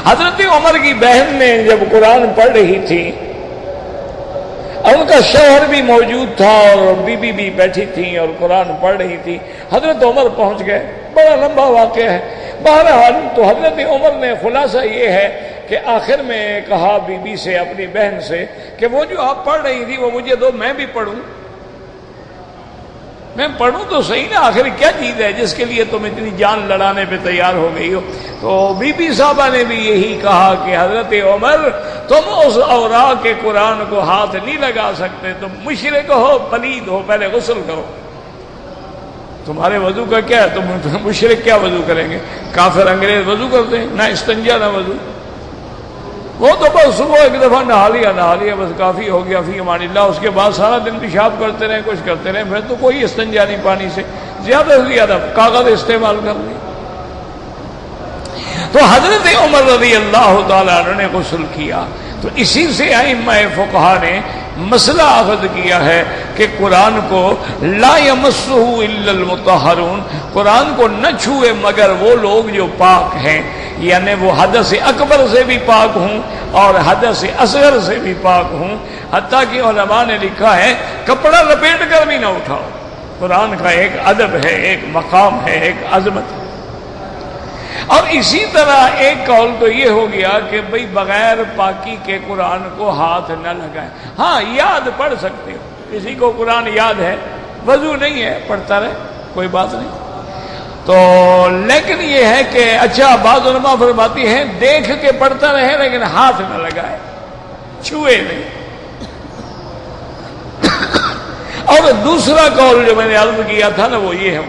حضرت عمر کی بہن نے جب قرآن پڑھ رہی تھی، ان کا شوہر بھی موجود تھا اور بی بی بیٹھی تھی اور قرآن پڑھ رہی تھی، حضرت عمر پہنچ گئے. بڑا لمبا واقعہ ہے. بہرحال تو حضرت عمر نے خلاصہ یہ ہے کہ آخر میں کہا بی بی سے، اپنی بہن سے، کہ وہ جو آپ پڑھ رہی تھی وہ مجھے دو، میں بھی پڑھوں. میں پڑھوں تو صحیح نا، آخر کیا چیز ہے جس کے لیے تم اتنی جان لڑانے پہ تیار ہو گئی ہو. تو بی بی صاحبہ نے بھی یہی کہا کہ حضرت عمر تم اس اوراق کے قرآن کو ہاتھ نہیں لگا سکتے، تم مشرک ہو، پلید ہو، پہلے غسل کرو. تمہارے وضو کا کیا ہے؟ تم مشرک کیا وضو کریں گے؟ کافر انگریز وضو کرتے ہیں، نہ استنجا نہ وضو. وہ تو بس صبح ایک دفعہ نہا لیا بس کافی ہو گیا، فی امان اللہ. اس کے بعد سارا دن پیشاب کرتے رہے، کچھ کرتے رہے، پھر تو کوئی استنجا نہیں پانی سے، زیادہ سے زیادہ کاغذ استعمال کر لیا. تو حضرت عمر رضی اللہ تعالیٰ عنہ نے غسل کیا. تو اسی سے ائمہ فقہا نے مسئلہ اخذ کیا ہے کہ قرآن کو لا یمسہ الا المطہرون، قرآن کو نہ چھوئے مگر وہ لوگ جو پاک ہیں، یعنی وہ حدث اکبر سے بھی پاک ہوں اور حدث اصغر سے بھی پاک ہوں. حتیٰ کہ علماء نے لکھا ہے کپڑا لپیٹ کر بھی نہ اٹھاؤ. قرآن کا ایک ادب ہے، ایک مقام ہے، ایک عظمت ہے. اور اسی طرح ایک قول تو یہ ہو گیا کہ بھئی بغیر پاکی کے قرآن کو ہاتھ نہ لگائیں. ہاں یاد پڑھ سکتے ہو، کسی کو قرآن یاد ہے، وضو نہیں ہے، پڑھتا رہے، کوئی بات نہیں. تو لیکن یہ ہے کہ اچھا بعض علماء فرماتی ہیں دیکھ کے پڑھتا رہے لیکن ہاتھ نہ لگائے، چھوئے نہیں. اور دوسرا قول جو میں نے عرض کیا تھا نا وہ یہ ہے،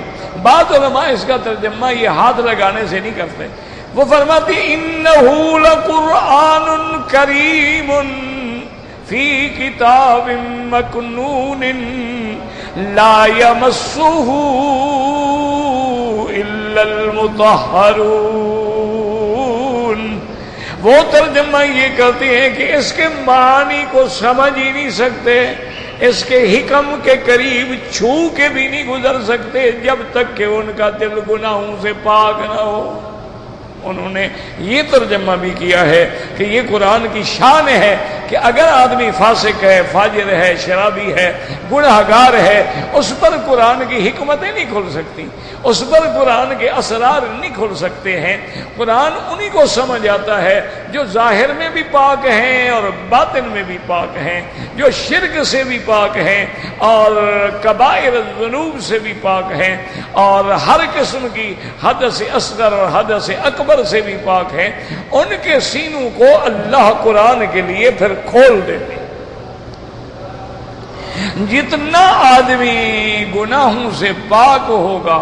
بعض علماء اس کا ترجمہ یہ ہاتھ لگانے سے نہیں کرتے. وہ فرماتی انہ لقرآن کریم فی کتاب مکنون لا یمسہ الا المطہرون. وہ ترجمہ یہ کرتے ہیں کہ اس کے معنی کو سمجھ ہی نہیں سکتے، اس کے حکم کے قریب چھو کے بھی نہیں گزر سکتے جب تک کہ ان کا دل گناہوں سے پاک نہ ہو. انہوں نے یہ ترجمہ بھی کیا ہے کہ یہ قرآن کی شان ہے کہ اگر آدمی فاسق ہے، فاجر ہے، شرابی ہے، گناہگار ہے، اس پر قرآن کی حکمتیں نہیں کھل سکتی، اس پر قرآن کے اسرار نہیں کھل سکتے ہیں. قرآن انہی کو سمجھ آتا ہے جو ظاہر میں بھی پاک ہیں اور باطن میں بھی پاک ہیں، جو شرک سے بھی پاک ہیں اور کبائر الذنوب سے بھی پاک ہیں اور ہر قسم کی حدث اصغر اور حدث اکبر سے بھی پاک ہیں. ان کے سینوں کو اللہ قرآن کے لیے پھر کھول دیتے. جتنا آدمی گناہوں سے پاک ہوگا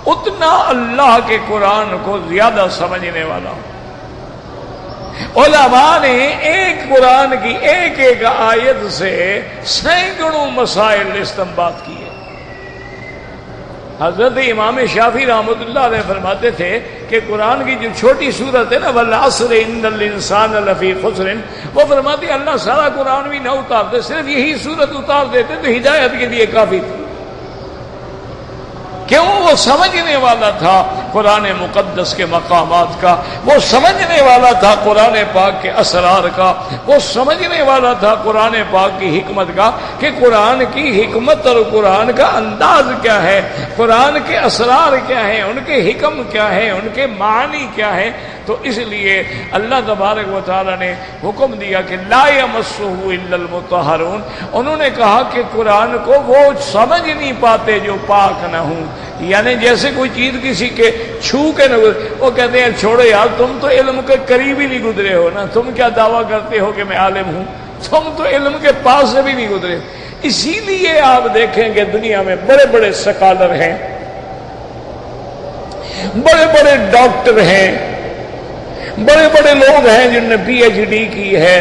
اتنا اللہ کے قرآن کو زیادہ سمجھنے والا ہو. علماء نے ایک قرآن کی ایک ایک آیت سے سینکڑوں مسائل استنباط کیے۔ حضرت امام شافعی رحمۃ اللہ علیہ فرماتے تھے کہ قرآن کی جو چھوٹی صورت ہے نا والعصر ان الانسان لفی خسر، وہ فرماتے اللہ سارا قرآن بھی نہ اتارتے، صرف یہی صورت اتار دیتے تو ہدایت کے لیے کافی تھی۔ کیوں؟ وہ سمجھنے والا تھا قرآن مقدس کے مقامات کا، وہ سمجھنے والا تھا قرآن پاک کے اسرار کا، وہ سمجھنے والا تھا قرآن پاک کی حکمت کا کہ قرآن کی حکمت اور قرآن کا انداز کیا ہے، قرآن کے اسرار کیا ہیں، ان کے حکم کیا ہیں، ان کے معنی کیا ہیں۔ تو اس لیے اللہ تبارک و تعالی نے حکم دیا کہ لا یمسہ الا المطہرون۔ انہوں نے کہا کہ قرآن کو وہ سمجھ نہیں پاتے جو پاک نہ ہوں، یعنی جیسے کوئی چیز کسی کے چھو کے نہ گزرے، وہ کہتے ہیں چھوڑو یار تم تو علم کے قریب ہی نہیں گزرے ہو نا، تم کیا دعویٰ کرتے ہو کہ میں عالم ہوں، تم تو علم کے پاس سے بھی نہیں گزرے۔ اسی لیے آپ دیکھیں کہ دنیا میں بڑے بڑے سکالر ہیں، بڑے بڑے ڈاکٹر ہیں، بڑے بڑے لوگ ہیں جنہوں نے پی ایچ ڈی کی ہے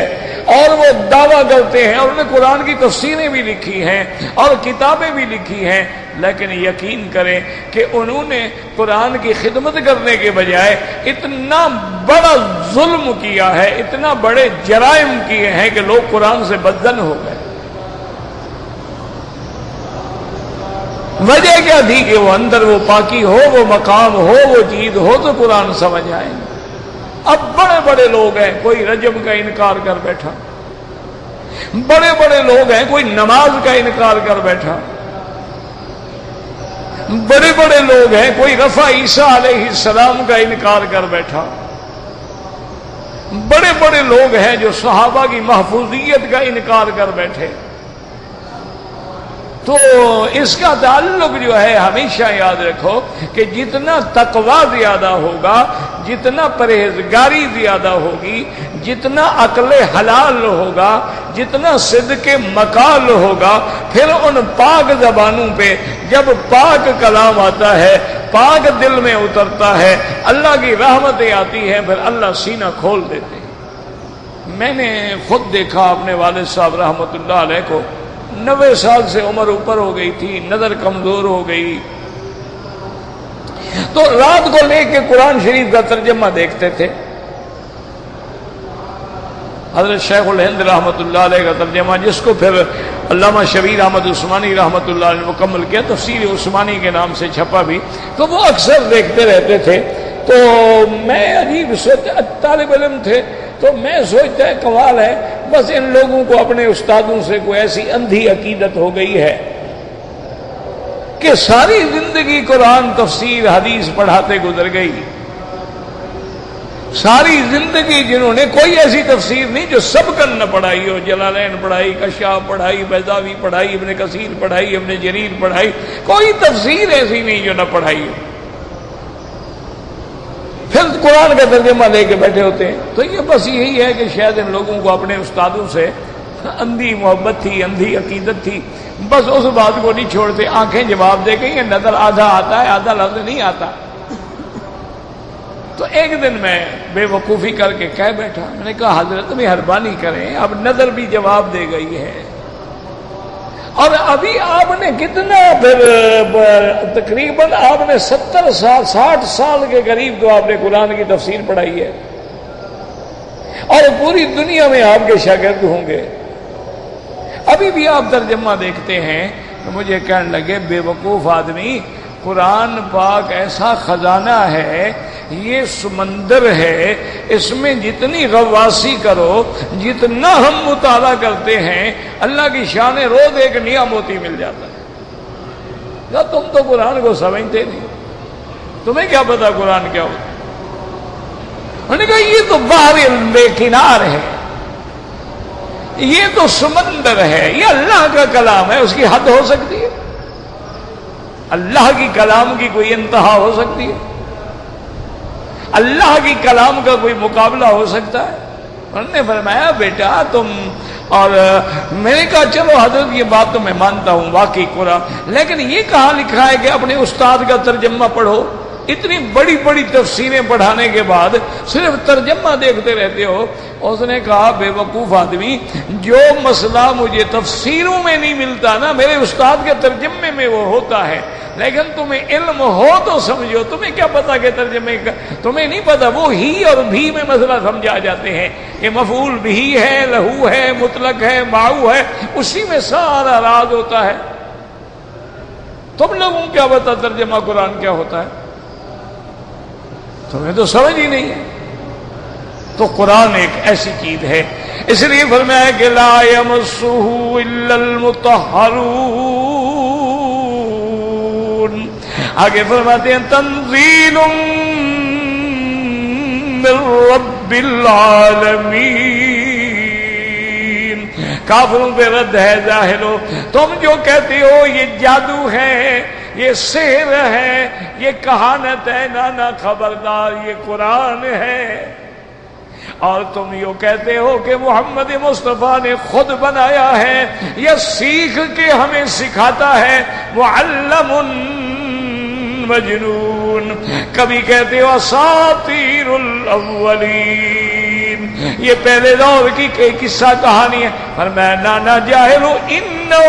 اور وہ دعویٰ کرتے ہیں اور انہوں نے قرآن کی تفسیریں بھی لکھی ہیں اور کتابیں بھی لکھی ہیں، لیکن یقین کریں کہ انہوں نے قرآن کی خدمت کرنے کے بجائے اتنا بڑا ظلم کیا ہے، اتنا بڑے جرائم کیے ہیں کہ لوگ قرآن سے بدزن ہو گئے۔ وجہ کیا تھی کہ وہ اندر وہ پاکی ہو، وہ مقام ہو، وہ چیز ہو تو قرآن سمجھ آئے۔ اب بڑے بڑے لوگ ہیں، کوئی رجم کا انکار کر بیٹھا، بڑے بڑے لوگ ہیں کوئی نماز کا انکار کر بیٹھا، بڑے بڑے لوگ ہیں کوئی رفع عیسیٰ علیہ السلام کا انکار کر بیٹھا، بڑے بڑے لوگ ہیں جو صحابہ کی محفوظیت کا انکار کر بیٹھے۔ تو اس کا تعلق جو ہے ہمیشہ یاد رکھو کہ جتنا تقوی زیادہ ہوگا، جتنا پرہیزگاری زیادہ ہوگی، جتنا عقل حلال ہوگا، جتنا صدق مقال ہوگا، پھر ان پاک زبانوں پہ جب پاک کلام آتا ہے، پاک دل میں اترتا ہے، اللہ کی رحمتیں آتی ہیں، پھر اللہ سینہ کھول دیتے ہیں۔ میں نے خود دیکھا اپنے والد صاحب رحمت اللہ علیہ کو، 90 سال سے عمر اوپر ہو گئی تھی، نظر کمزور ہو گئی، تو رات کو لے کے قرآن شریف کا ترجمہ دیکھتے تھے۔ حضرت شیخ الہند رحمۃ اللہ علیہ کا ترجمہ، جس کو پھر علامہ شبیر احمد عثمانی رحمۃ اللہ علیہ نے مکمل کیا، تفسیر عثمانی کے نام سے چھپا بھی، تو وہ اکثر دیکھتے رہتے تھے۔ تو میں عجیب سوچتا، طالب علم تھے، تو میں سوچتا ہے کمال ہے، بس ان لوگوں کو اپنے استادوں سے کوئی ایسی اندھی عقیدت ہو گئی ہے کہ ساری زندگی قرآن تفسیر حدیث پڑھاتے گزر گئی، ساری زندگی جنہوں نے کوئی ایسی تفسیر نہیں جو سبقن نہ پڑھائی ہو، جلالین پڑھائی، کشاف پڑھائی، بیضاوی پڑھائی، ابن کثیر پڑھائی، ابن جریر پڑھائی، کوئی تفسیر ایسی نہیں جو نہ پڑھائی ہو، پھر قرآن کا ترجمہ لے کے بیٹھے ہوتے ہیں۔ تو یہ بس یہی ہے کہ شاید ان لوگوں کو اپنے استادوں سے اندھی محبت تھی، اندھی عقیدت تھی، بس اس بات کو نہیں چھوڑتے، آنکھیں جواب دے گئی، نظر آدھا آتا ہے، آدھا لفظ نہیں آتا۔ تو ایک دن میں بے وقوفی کر کے کہہ بیٹھا، میں نے کہا حضرت مہربانی کریں، اب نظر بھی جواب دے گئی ہے، اور ابھی آپ نے کتنا، پھر تقریباً آپ نے 70 سال 60 سال کے قریب تو آپ نے قرآن کی تفسیر پڑھائی ہے، اور پوری دنیا میں آپ کے شاگرد ہوں گے، ابھی بھی آپ ترجمہ دیکھتے ہیں۔ تو مجھے کہنے لگے بے وقوف آدمی، قرآن پاک ایسا خزانہ ہے، یہ سمندر ہے، اس میں جتنی غواصی کرو، جتنا ہم مطالعہ کرتے ہیں، اللہ کی شان روز ایک نیا موتی مل جاتا ہے۔ تم تو قرآن کو سمجھتے نہیں، تمہیں کیا پتا قرآن کیا ہوتا ہے؟ انہوں نے کہا یہ تو بحر بے کنار ہے، یہ تو سمندر ہے، یہ اللہ کا کلام ہے، اس کی حد ہو سکتی ہے؟ اللہ کی کلام کی کوئی انتہا ہو سکتی ہے؟ اللہ کی کلام کا کوئی مقابلہ ہو سکتا ہے؟ انہوں نے فرمایا بیٹا تم، اور میں نے کہا چلو حضرت یہ بات تو میں مانتا ہوں واقعی قرآن، لیکن یہ کہاں لکھا ہے کہ اپنے استاد کا ترجمہ پڑھو؟ اتنی بڑی بڑی تفسیریں پڑھانے کے بعد صرف ترجمہ دیکھتے رہتے ہو؟ اس نے کہا بے وقوف آدمی، جو مسئلہ مجھے تفسیروں میں نہیں ملتا نا، میرے استاد کے ترجمے میں وہ ہوتا ہے، لیکن تمہیں علم ہو تو سمجھو، تمہیں کیا پتا کہ ترجمے کا تمہیں نہیں پتا، وہ ہی اور بھی میں مسئلہ سمجھا جاتے ہیں کہ مفعول بھی ہے، لہو ہے، مطلق ہے، معو ہے، اسی میں سارا راز ہوتا ہے۔ تم لوگوں کو کیا پتا ترجمہ قرآن کیا ہوتا ہے؟ تمہیں تو سمجھ ہی نہیں ہے۔ تو قرآن ایک ایسی چیز ہے، اس لیے فرمایا کہ لا یمسہ الا المطہرون۔ آگے فرماتے ہیں تنزیل من رب العالمین۔ کافروں پہ رد ہے جاہلو، تم جو کہتے ہو یہ جادو ہے، یہ سحر ہے، یہ کہانت ہے، نانا خبردار یہ قرآن ہے۔ اور تم یوں کہتے ہو کہ محمد مصطفیٰ نے خود بنایا ہے، یہ سیکھ کے ہمیں سکھاتا ہے، معلم مجنون۔ کبھی کہتے ہو اساطیر الاولین، یہ پہلے دور کی قصہ کہانی ہے۔ فرمایا نانا جاہلو انہ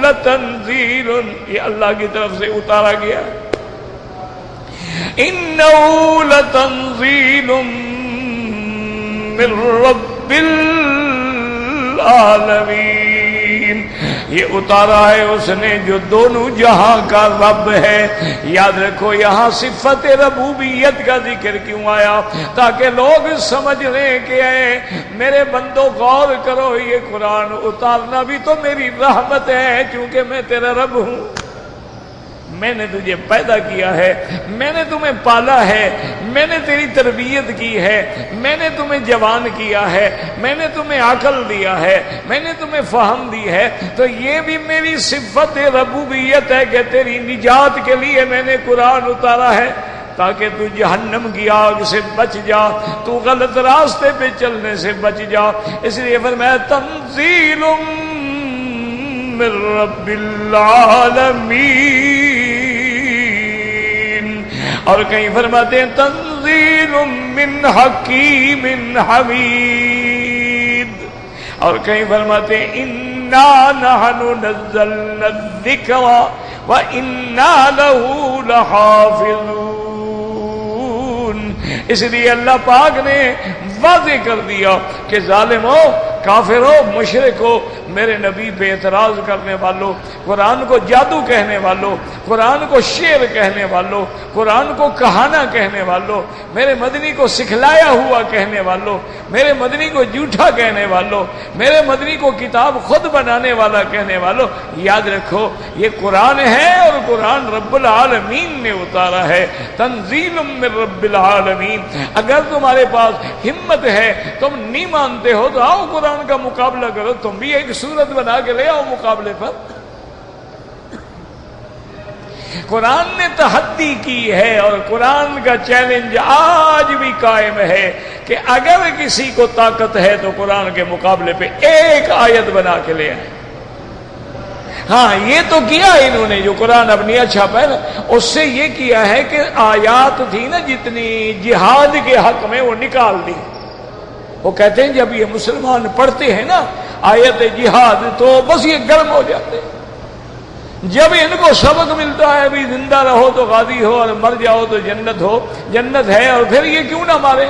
لتنزیل، یہ اللہ کی طرف سے اتارا گیا، انہ لتنزیل من رب العالمین، یہ اتارا ہے اس نے جو دونوں جہاں کا رب ہے۔ یاد رکھو یہاں صفت ربوبیت کا ذکر کیوں آیا؟ تاکہ لوگ سمجھ لیں کہ اے میرے بندو غور کرو، یہ قرآن اتارنا بھی تو میری رحمت ہے، کیونکہ میں تیرا رب ہوں، میں نے تجھے پیدا کیا ہے، میں نے تمہیں پالا ہے، میں نے تیری تربیت کی ہے، میں نے تمہیں جوان کیا ہے، میں نے تمہیں عقل دیا ہے، میں نے تمہیں فہم دی ہے، تو یہ بھی میری صفت ربوبیت ہے کہ تیری نجات کے لیے میں نے قرآن اتارا ہے، تاکہ تو جہنم کی آگ سے بچ جا، تو غلط راستے پہ چلنے سے بچ جا۔ اس لیے فرمایا تنزیل من رب العالمین، اور کہیں فرماتے ہیں تنزیل من حکیم حمید، اور کہیں فرماتے ہیں انا نحن نزلنا الذکر وانا له لحافظون۔ اس لیے اللہ پاک نے واضح کر دیا کہ ظالموں، کافروں، مشرکوں، میرے نبی پہ اعتراض کرنے والوں، قرآن کو جادو کہنے والوں، قرآن کو شعر کہنے والوں، قرآن کو کہانا کہنے والوں، میرے مدنی کو سکھلایا ہوا کہنے والوں، میرے مدنی کو جھوٹا کہنے والوں، میرے مدنی کو کتاب خود بنانے والا کہنے والوں، یاد رکھو یہ قرآن ہے اور قرآن رب العالمین نے اتارا ہے، تنزیل من رب العالمین۔ اگر تمہارے پاس ہمت ہے، تم نہیں مانتے ہو تو آؤ قرآن کا مقابلہ کرو، تم بھی ایک صورت بنا کے لے آؤ مقابلے پر۔ قرآن نے تحدی کی ہے اور قرآن کا چیلنج آج بھی قائم ہے کہ اگر کسی کو طاقت ہے تو قرآن کے مقابلے پہ ایک آیت بنا کے لے آئے۔ ہاں یہ تو کیا انہوں نے جو قرآن اب نیا چھاپا ہے نا، اس سے یہ کیا ہے کہ آیات تھی نا جتنی جہاد کے حق میں وہ نکال دی۔ وہ کہتے ہیں جب یہ مسلمان پڑھتے ہیں نا آیت جہاد تو بس یہ گرم ہو جاتے ہیں، جب ان کو سبق ملتا ہے بھی زندہ رہو تو غازی ہو اور مر جاؤ تو جنت ہو، جنت ہے، اور پھر یہ کیوں نہ مارے؟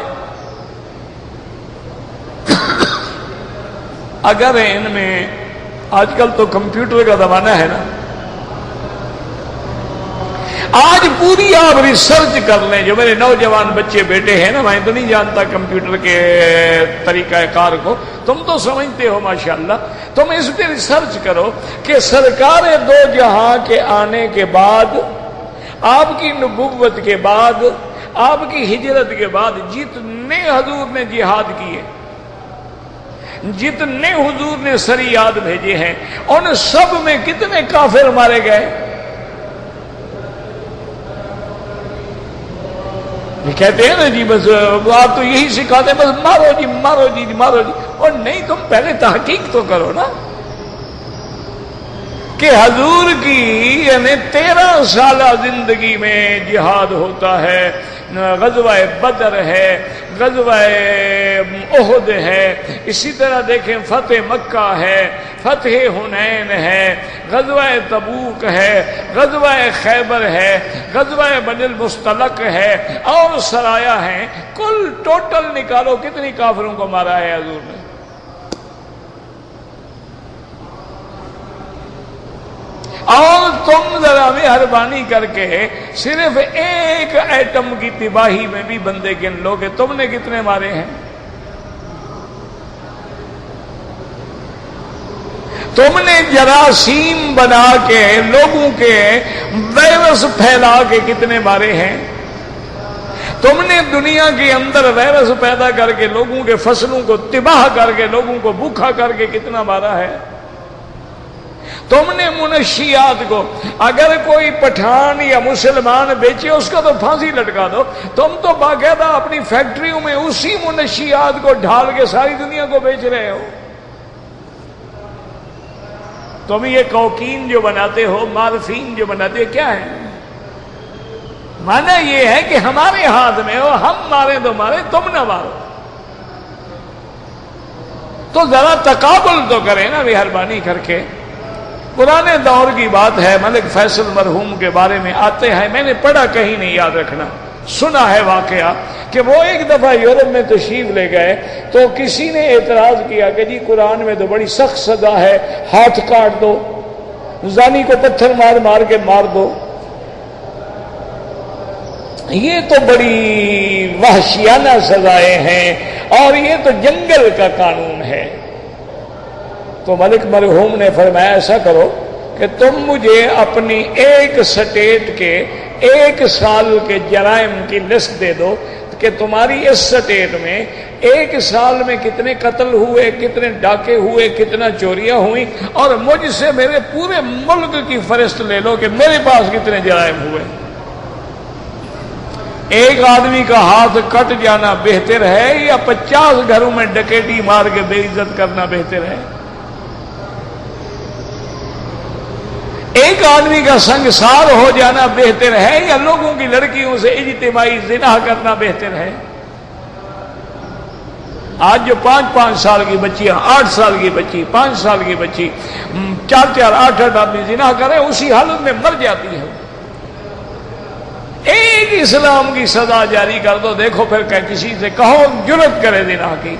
اگر ان میں آج کل تو کمپیوٹر کا زمانہ ہے نا، آج پوری آپ ریسرچ کر لیں، جو میرے نوجوان بچے بیٹے ہیں نا، میں تو نہیں جانتا کمپیوٹر کے طریقہ کار کو، تم تو سمجھتے ہو ماشاءاللہ، تم اس پہ ریسرچ کرو کہ سرکار دو جہاں کے آنے کے بعد، آپ کی نبوت کے بعد، آپ کی ہجرت کے بعد جتنے حضور نے جہاد کیے، جتنے حضور نے سریات بھیجے ہیں، ان سب میں کتنے کافر مارے گئے؟ کہتے ہیں نا جی بس آپ تو یہی سکھاتے بس مارو جی مارو جی مارو جی، اور نہیں تم پہلے تحقیق تو کرو نا، کہ حضور کی یعنی 13 سالہ زندگی میں جہاد ہوتا ہے، غزوہ بدر ہے، غزوہ احد ہے، اسی طرح دیکھیں فتح مکہ ہے، فتح حنین ہے، غزوہ تبوک ہے، غزوہ خیبر ہے، غزوہ بنی المصطلق ہے، اور سرایا ہیں۔ کل ٹوٹل نکالو کتنی کافروں کو مارا ہے حضور نے؟ اور تم ذرا مہربانی کر کے صرف ایک ایٹم کی تباہی میں بھی بندے گن لو کہ تم نے کتنے مارے ہیں؟ تم نے جراثیم بنا کے لوگوں کے وائرس پھیلا کے کتنے مارے ہیں؟ تم نے دنیا کے اندر وائرس پیدا کر کے لوگوں کے فصلوں کو تباہ کر کے لوگوں کو بھوکا کر کے کتنا مارا ہے؟ تم نے منشیات کو، اگر کوئی پٹھان یا مسلمان بیچے اس کا تو پھانسی لٹکا دو، تم تو باقاعدہ اپنی فیکٹریوں میں اسی منشیات کو ڈھال کے ساری دنیا کو بیچ رہے ہو۔ تم یہ کوکین جو بناتے ہو، مارفین جو بناتے ہو، کیا ہے؟ مانا یہ ہے کہ ہمارے ہاتھ میں ہو، ہم مارے تو مارے، تم نہ مارو۔ تو ذرا تقابل تو کریں نا مہربانی کر کے۔ پرانے دور کی بات ہے، ملک فیصل مرحوم کے بارے میں آتے ہیں، میں نے پڑھا کہیں نہیں، یاد رکھنا، سنا ہے واقعہ کہ وہ ایک دفعہ یورپ میں تشریف لے گئے تو کسی نے اعتراض کیا کہ جی قرآن میں تو بڑی سخت سزا ہے، ہاتھ کاٹ دو، زانی کو پتھر مار مار کے مار دو، یہ تو بڑی وحشیانہ سزائیں ہیں اور یہ تو جنگل کا قانون ہے۔ تو ملک مرحوم نے فرمایا ایسا کرو کہ تم مجھے اپنی ایک سٹیٹ کے 1 سال کے جرائم کی لسٹ دے دو کہ تمہاری اس سٹیٹ میں 1 سال میں کتنے قتل ہوئے، کتنے ڈاکے ہوئے، کتنا چوریاں ہوئی، اور مجھ سے میرے پورے ملک کی فہرست لے لو کہ میرے پاس کتنے جرائم ہوئے۔ ایک آدمی کا ہاتھ کٹ جانا بہتر ہے یا 50 گھروں میں ڈکیٹی مار کے بے عزت کرنا بہتر ہے؟ ایک آدمی کا سنگسار ہو جانا بہتر ہے یا لوگوں کی لڑکیوں سے اجتماعی زنا کرنا بہتر ہے؟ آج جو 5-5 سال کی بچیاں، 8 سال کی بچی، 5 سال کی بچی 4-4 8-8 آدمی زنا کرے، اسی حالت میں مر جاتی ہے۔ ایک اسلام کی سزا جاری کر دو، دیکھو پھر کسی سے کہو جرأت کرے زنا کی۔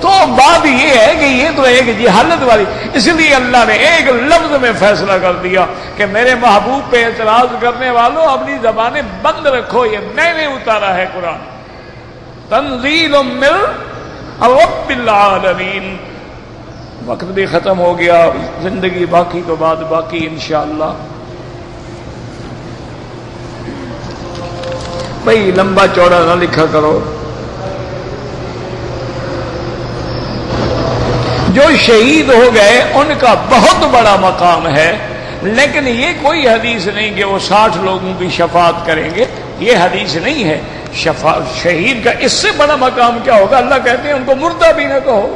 تو بات یہ ہے کہ یہ تو ایک جہالت والی، اس لیے اللہ نے ایک لفظ میں فیصلہ کر دیا کہ میرے محبوب پہ اعتراض کرنے والوں اپنی زبانیں بند رکھو، یہ میں نے اتارا ہے قرآن، تنزیل من رب العالمین۔ وقت بھی ختم ہو گیا، زندگی باقی تو بعد باقی انشاءاللہ۔ بھئی لمبا چوڑا نہ لکھا کرو۔ جو شہید ہو گئے ان کا بہت بڑا مقام ہے، لیکن یہ کوئی حدیث نہیں کہ وہ 60 لوگوں کی شفاعت کریں گے، یہ حدیث نہیں ہے۔ شہید کا اس سے بڑا مقام کیا ہوگا؟ اللہ کہتے ہیں ان کو مردہ بھی نہ کہو۔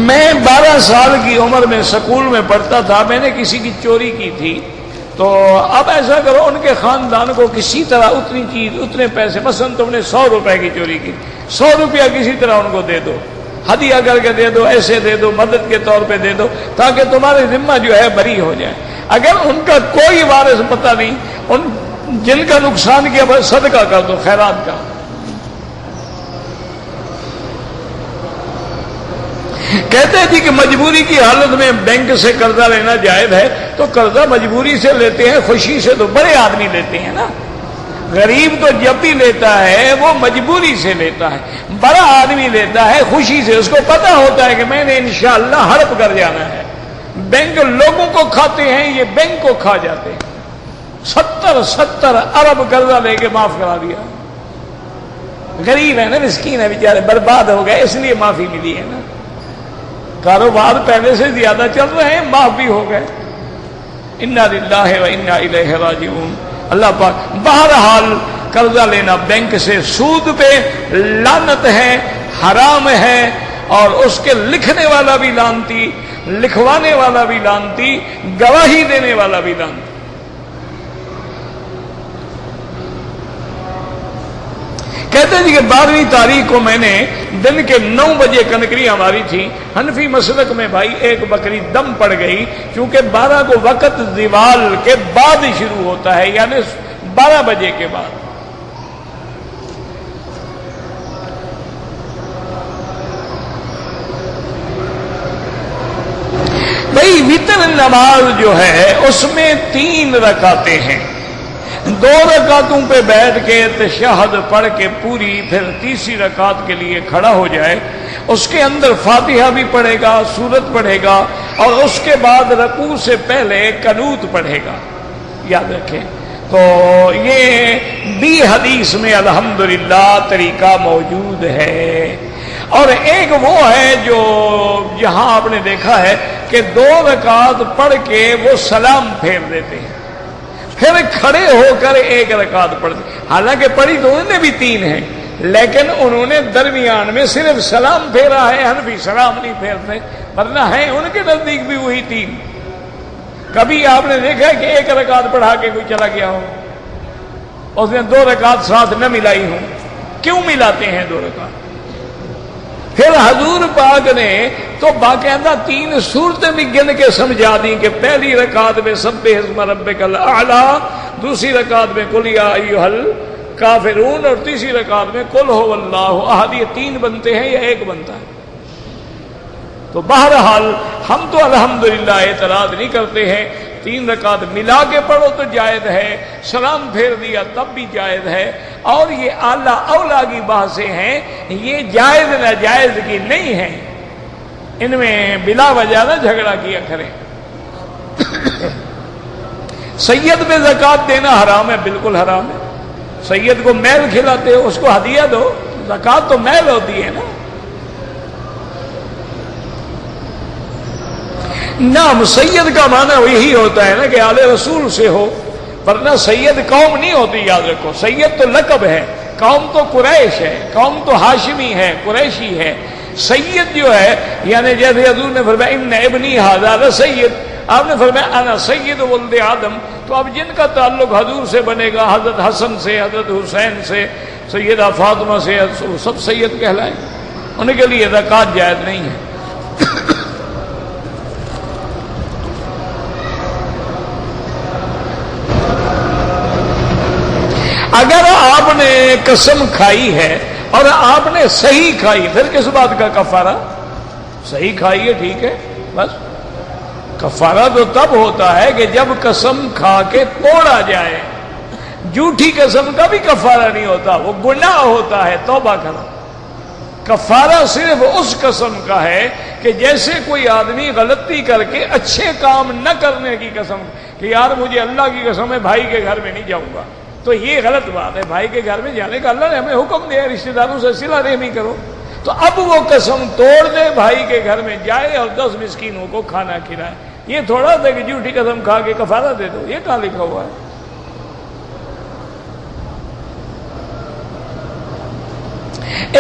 میں 12 سال کی عمر میں سکول میں پڑھتا تھا، میں نے کسی کی چوری کی تھی، تو اب ایسا کرو ان کے خاندان کو کسی طرح اتنی چیز، اتنے پیسے، مثلا تم نے 100 روپے کی چوری کی، 100 روپیہ کسی طرح ان کو دے دو، ہدیہ کر کے دے دو، ایسے دے دو، مدد کے طور پہ دے دو، تاکہ تمہارے ذمہ جو ہے بری ہو جائے۔ اگر ان کا کوئی وارث پتہ نہیں، ان جن کا نقصان کیا بس صدقہ کر دو، خیرات کا۔ کہتے ہیں جی کہ مجبوری کی حالت میں بینک سے قرضہ لینا جائز ہے، تو قرضہ مجبوری سے لیتے ہیں، خوشی سے تو بڑے آدمی لیتے ہیں نا۔ غریب تو جب بھی لیتا ہے وہ مجبوری سے لیتا ہے، بڑا آدمی لیتا ہے خوشی سے، اس کو پتہ ہوتا ہے کہ میں نے انشاءاللہ ہڑپ کر جانا ہے۔ بینک لوگوں کو کھاتے ہیں، یہ بینک کو کھا جاتے ہیں۔ 70 ارب قرضہ لے کے معاف کرا دیا۔ غریب ہے نا، مسکین ہے بیچارے، برباد ہو گئے، اس لیے معافی ملی ہے نا۔ کاروبار پہلے سے زیادہ چل رہے ہیں، معاف بھی ہو گئے۔ انا للہ و انا الیہ راجعون۔ اللہ پاک بہرحال قرضہ لینا بینک سے سود پہ لعنت ہے، حرام ہے، اور اس کے لکھنے والا بھی لعنتی، لکھوانے والا بھی لعنتی، گواہی دینے والا بھی لعنتی۔ کہتے ہیں کہ 12ویں تاریخ کو میں نے دن کے 9 بجے کنکریاں ماری تھی۔ حنفی مسلک میں بھائی ایک بکری دم پڑ گئی، چونکہ 12 کو وقت زوال کے بعد شروع ہوتا ہے، یعنی 12 بجے کے بعد۔ بھائی وتر نماز جو ہے اس میں 3 رکعتیں ہیں، 2 رکعتوں پہ بیٹھ کے تشہد پڑھ کے پوری، پھر تیسری رکعت کے لیے کھڑا ہو جائے، اس کے اندر فاتحہ بھی پڑھے گا، سورت پڑھے گا، اور اس کے بعد رکوع سے پہلے قنوت پڑھے گا، یاد رکھیں۔ تو یہ بھی حدیث میں الحمدللہ طریقہ موجود ہے۔ اور ایک وہ ہے جو یہاں آپ نے دیکھا ہے کہ 2 رکعت پڑھ کے وہ سلام پھیر دیتے ہیں، پھر کھڑے ہو کر 1 رکعت پڑھتے، حالانکہ پڑھی تو انہوں نے بھی 3 ہیں، لیکن انہوں نے درمیان میں صرف سلام پھیرا ہے، حنفی سلام نہیں پھیرتے، ورنہ ہے ان کے نزدیک بھی وہی 3۔ کبھی آپ نے دیکھا کہ 1 رکعت پڑھا کے کوئی چلا گیا ہو، اس نے 2 رکعت ساتھ نہ ملائی ہوں؟ کیوں ملاتے ہیں 2 رکعت؟ پھر حضور پاک نے تو باقاعدہ 3 صورتیں بھی گن کے سمجھا دیں کہ پہلی رکعت میں سبح اسم ربک الاعلی، دوسری رکعت میں قل یا ایھا الکافرون، اور تیسری رکعت میں قل ھو اللہ احد۔ یہ 3 بنتے ہیں یا 1 بنتا ہے؟ تو بہرحال ہم تو الحمدللہ اعتراض نہیں کرتے ہیں، 3 رکعت ملا کے پڑھو تو جائز ہے، سلام پھیر دیا تب بھی جائز ہے، اور یہ اعلیٰ اولا کی بحثیں ہیں، یہ جائز ناجائز کی نہیں ہیں، ان میں بلا وجہ نہ جھگڑا کیا کریں۔ سید میں زکوٰۃ دینا حرام ہے، بالکل حرام ہے۔ سید کو میل کھلاتے ہو، اس کو ہدیہ دو، زکوٰۃ تو میل ہوتی ہے نا۔ نام سید کا معنی یہی ہوتا ہے نا کہ آل رسول سے ہو، ورنہ سید قوم نہیں ہوتی، یاد رکھو۔ سید تو لقب ہے، قوم تو قریش ہے، قوم تو ہاشمی ہے، قریشی ہے۔ سید جو ہے یعنی جیسے حضور نے فرمایا ان ابنی ھذا لسید، آپ نے فرمایا انا سید ولد آدم، تو اب جن کا تعلق حضور سے بنے گا، حضرت حسن سے، حضرت حسین سے، سیدہ فاطمہ سے، سب سید کہلائیں، ان کے لیے زکوٰۃ جائز نہیں ہے۔ اگر آپ نے قسم کھائی ہے اور آپ نے صحیح کھائی، پھر کس بات کا کفارہ؟ صحیح کھائی ہے، ٹھیک ہے، بس۔ کفارہ تو تب ہوتا ہے کہ جب قسم کھا کے توڑا جائے، جھوٹی قسم کا بھی کفارہ نہیں ہوتا، وہ گناہ ہوتا ہے، توبہ کرو۔ کفارہ صرف اس قسم کا ہے کہ جیسے کوئی آدمی غلطی کر کے اچھے کام نہ کرنے کی قسم کہ یار مجھے اللہ کی قسم ہے بھائی کے گھر میں نہیں جاؤں گا، تو یہ غلط بات ہے، بھائی کے گھر میں جانے کا اللہ نے ہمیں حکم دیا، رشتہ داروں سے صلہ رحمی کرو، تو اب وہ قسم توڑ دے، بھائی کے گھر میں جائے اور 10 مسکینوں کو کھانا کھلائے۔ یہ تھوڑا تھا کہ جھوٹی قسم کھا کے کفارہ دے دو، یہ کہاں لکھا ہوا ہے؟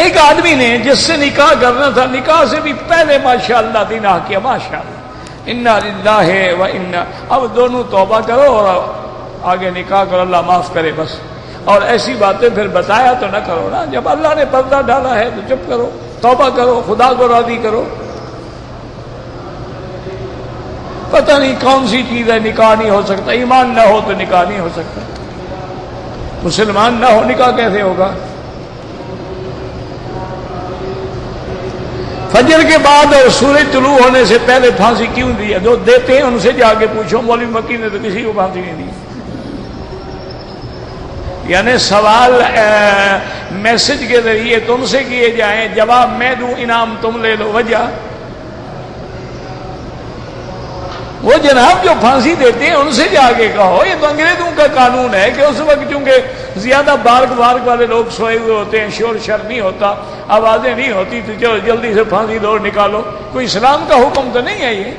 ایک آدمی نے جس سے نکاح کرنا تھا، نکاح سے بھی پہلے ماشاءاللہ نکاح کیا، ماشاءاللہ، انا للہ و انا، اب دونوں توبہ کرو اور آگے نکاح کرو، اللہ معاف کرے بس۔ اور ایسی باتیں پھر بتایا تو نہ کرو نا، جب اللہ نے پردہ ڈالا ہے تو چپ کرو، توبہ کرو، خدا کو راضی کرو۔ پتہ نہیں کون سی چیز ہے نکاح نہیں ہو سکتا، ایمان نہ ہو تو نکاح نہیں ہو سکتا، مسلمان نہ ہو نکاح کیسے ہوگا؟ فجر کے بعد اور سورج طلوع ہونے سے پہلے پھانسی کیوں دی ہے؟ جو دیتے ہیں ان سے جا کے پوچھو، مولوی مکی نے تو کسی کو پھانسی نہیں دی۔ یعنی سوال میسج کے ذریعے تم سے کیے جائیں، جواب میں دوں، انعام تم لے لو، وجہ وہ جناب جو پھانسی دیتے ہیں ان سے جا کے کہو۔ یہ تو انگریزوں کا قانون ہے کہ اس وقت چونکہ زیادہ بارک والے لوگ سوئے ہوئے ہوتے ہیں، شور شر نہیں ہوتا، آوازیں نہیں ہوتی، تو چلو جلدی سے پھانسی دو نکالو، کوئی اسلام کا حکم تو نہیں ہے یہ۔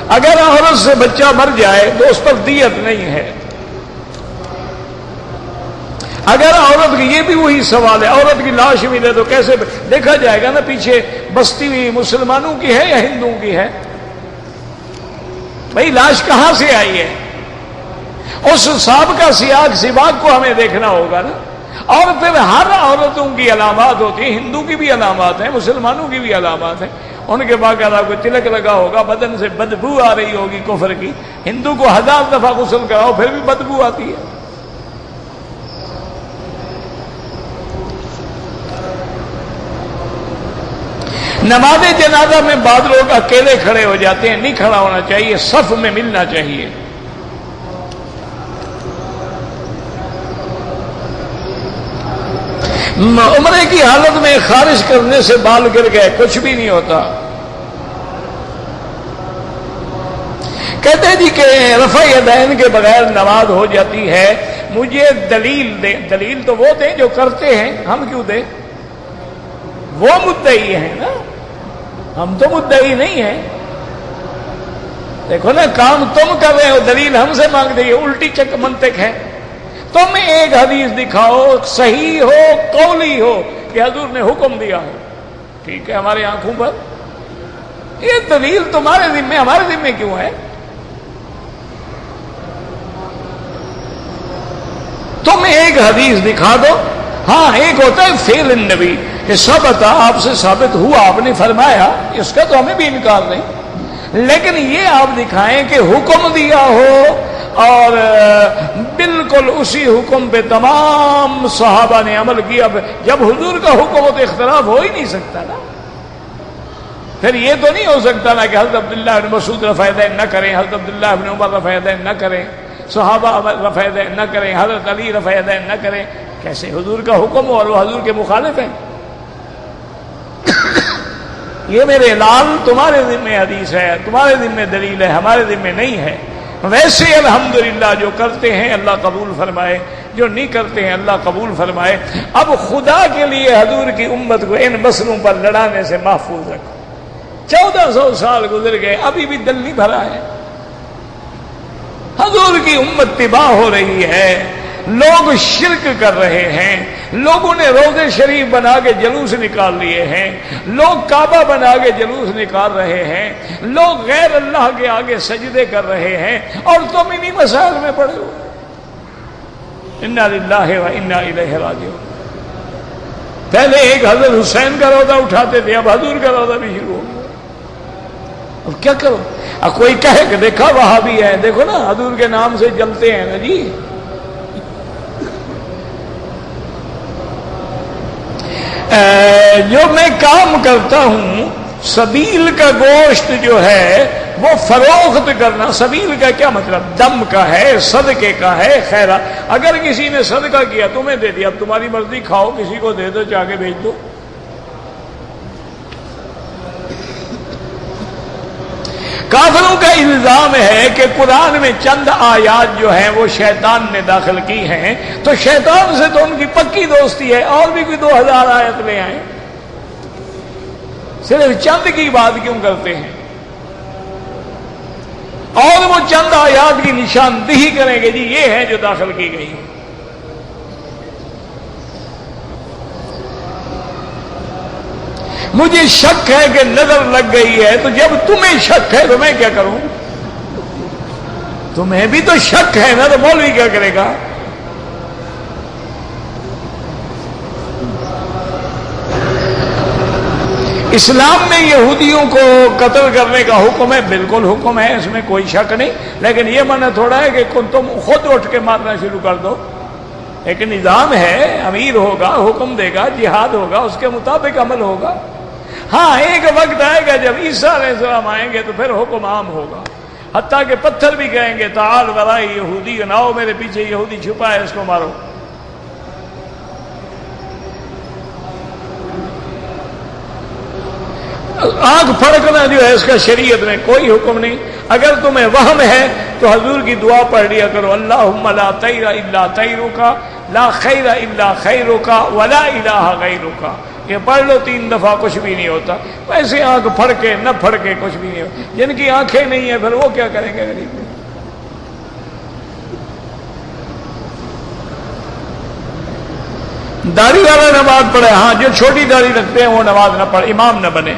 اگر عورت سے بچہ مر جائے تو اس پر دیت نہیں ہے. اگر عورت کی، یہ بھی وہی سوال ہے، عورت کی لاش ملے تو کیسے دیکھا جائے گا نا پیچھے بستی ہوئی مسلمانوں کی ہے یا ہندوؤں کی ہے؟ بھائی لاش کہاں سے آئی ہے؟ اس سابقہ سیاق سباق کو ہمیں دیکھنا ہوگا نا. اور پھر ہر عورتوں کی علامات ہوتی ہیں، ہندو کی بھی علامات ہیں، مسلمانوں کی بھی علامات ہیں. ان کے باقاعدہ کوئی تلک لگا ہوگا، بدن سے بدبو آ رہی ہوگی کفر کی. ہندو کو 1000 دفعہ غسل کراؤ پھر بھی بدبو آتی ہے. نماز جنازہ میں بعض لوگ اکیلے کھڑے ہو جاتے ہیں، نہیں کھڑا ہونا چاہیے، صف میں ملنا چاہیے. عمرے کی حالت میں خارج کرنے سے بال گر گئے، کچھ بھی نہیں ہوتا. کہتے جی کہ رفع یدین کے بغیر نماز ہو جاتی ہے، مجھے دلیل دیں. دلیل تو وہ دیں جو کرتے ہیں، ہم کیوں دیں؟ وہ مدعی ہیں نا، ہم تو مدعی نہیں ہیں. دیکھو نا، کام تم کر رہے ہو، دلیل ہم سے مانگ رہی ہے، الٹی چک منطق ہے. تم ایک حدیث دکھاؤ صحیح ہو قولی ہو کہ حضور نے حکم دیا ہو، ٹھیک ہے ہماری آنکھوں پر. یہ دلیل تمہارے ذمہ، ہمارے ذمہ کیوں ہے؟ تم ایک حدیث دکھا دو. ہاں ایک ہوتا ہے فعل النبی کہ ثبت، آپ سے ثابت ہوا، آپ نے فرمایا، اس کا تو ہمیں بھی انکار نہیں. لیکن یہ آپ دکھائیں کہ حکم دیا ہو اور بالکل اسی حکم پہ تمام صحابہ نے عمل کیا. جب حضور کا حکم ہو تو اختلاف ہو ہی نہیں سکتا نا. پھر یہ تو نہیں ہو سکتا نا کہ حضرت عبداللہ بن مسعود رفع یدین نہ کریں، حضرت عبداللہ بن عمر رفع یدین نہ کریں، صحابہ رفع یدین نہ کریں، حضرت علی رفع یدین نہ کریں. کیسے حضور کا حکم ہو اور وہ حضور کے مخالف ہیں؟ یہ میرے لال تمہارے ذمہ حدیث ہے، تمہارے ذمہ دلیل ہے، ہمارے ذمہ نہیں ہے. ویسے الحمدللہ جو کرتے ہیں اللہ قبول فرمائے، جو نہیں کرتے ہیں اللہ قبول فرمائے. اب خدا کے لیے حضور کی امت کو ان مسئلوں پر لڑانے سے محفوظ رکھو. 1400 سال گزر گئے، ابھی بھی دل نہیں بھرا ہے. حضور کی امت تباہ ہو رہی ہے، لوگ شرک کر رہے ہیں، لوگوں نے روضے شریف بنا کے جلوس نکال لیے ہیں، لوگ کعبہ بنا کے جلوس نکال رہے ہیں، لوگ غیر اللہ کے آگے سجدے کر رہے ہیں، اور تم انہی مسائل میں پڑے ہو. انا للہ و انا الیہ راجعون. پہلے ایک حضرت حسین کا روضہ اٹھاتے تھے، اب حضور کا روضہ بھی شروع ہو گیا. اب کیا کرو؟ اب کوئی کہے کہ دیکھا وہابی ہے، دیکھو نا حضور کے نام سے جلتے ہیں نا جی. جو میں کام کرتا ہوں، سبیل کا گوشت جو ہے وہ فروخت کرنا. سبیل کا کیا مطلب؟ دم کا ہے، صدقے کا ہے، خیرہ. اگر کسی نے صدقہ کیا تمہیں دے دیا، اب تمہاری مرضی، کھاؤ، کسی کو دے دو، چاہ کے بیچ دو. کافروں کا الزام ہے کہ قرآن میں چند آیات جو ہیں وہ شیطان نے داخل کی ہیں، تو شیطان سے تو ان کی پکی دوستی ہے، اور بھی کوئی 2000 آیت لے آئیں. صرف چند کی بات کیوں کرتے ہیں؟ اور وہ چند آیات کی نشاندہی کریں گے جی یہ ہے جو داخل کی گئی ہے. مجھے شک ہے کہ نظر لگ گئی ہے، تو جب تمہیں شک ہے تو میں کیا کروں؟ تمہیں بھی تو شک ہے نا، تو مولوی کیا کرے گا؟ اسلام میں یہودیوں کو قتل کرنے کا حکم ہے، بالکل حکم ہے، اس میں کوئی شک نہیں. لیکن یہ منع تھوڑا ہے کہ تم خود اٹھ کے مارنا شروع کر دو. ایک نظام ہے، امیر ہوگا، حکم دے گا، جہاد ہوگا، اس کے مطابق عمل ہوگا. ہاں ایک وقت آئے گا جب عیسیٰ علیہ السلام آئیں گے تو پھر حکم عام ہوگا. حتیٰ کہ پتھر بھی کہیں گے تعال ورائی یہودی، ناؤ میرے پیچھے یہودی چھپا ہے، اس کو مارو. آنکھ پھڑکنا جو ہے اس کا شریعت میں کوئی حکم نہیں. اگر تمہیں وہم ہے تو حضور کی دعا پڑھ لیا کرو، اللہم لا طیر الا طیرک، لا خیر الا خیرک، ولا الہ غیرک. یہ پڑھ لو 3 دفعہ کچھ بھی نہیں ہوتا. ویسے آنکھ پھڑ کے نہ پھڑ کے کچھ بھی نہیں ہوتا. جن کی آنکھیں نہیں ہیں پھر وہ کیا کریں گے غریب؟ داڑھی والا نماز پڑھے، ہاں جو چھوٹی داڑھی رکھتے ہیں وہ نماز نہ پڑھے، امام نہ بنے.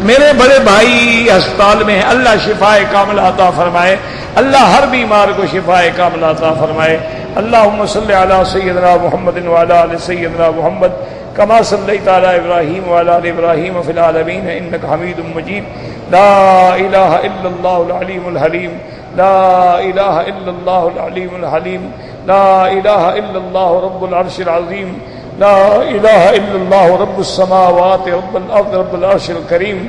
میرے بڑے بھائی ہسپتال میں ہیں، اللہ شفائے کاملہ عطا فرمائے، اللہ ہر بیمار کو شفائے کاملہ عطا فرمائے. اللہم صلی علی سیدنا محمد وعلی آل سیدنا محمد کما صلیت علی ابراہیم وعلی آل ابراہیم فی العالمین انک حمید مجید. لا الہ الا اللہ العلیم الحلیم، لا الہ الا اللہ العلیم الحلیم، لا الہ الا اللہ رب العرش العظیم، لا الہ الا اللہ رب السماوات رب الارض رب العرش الکریم.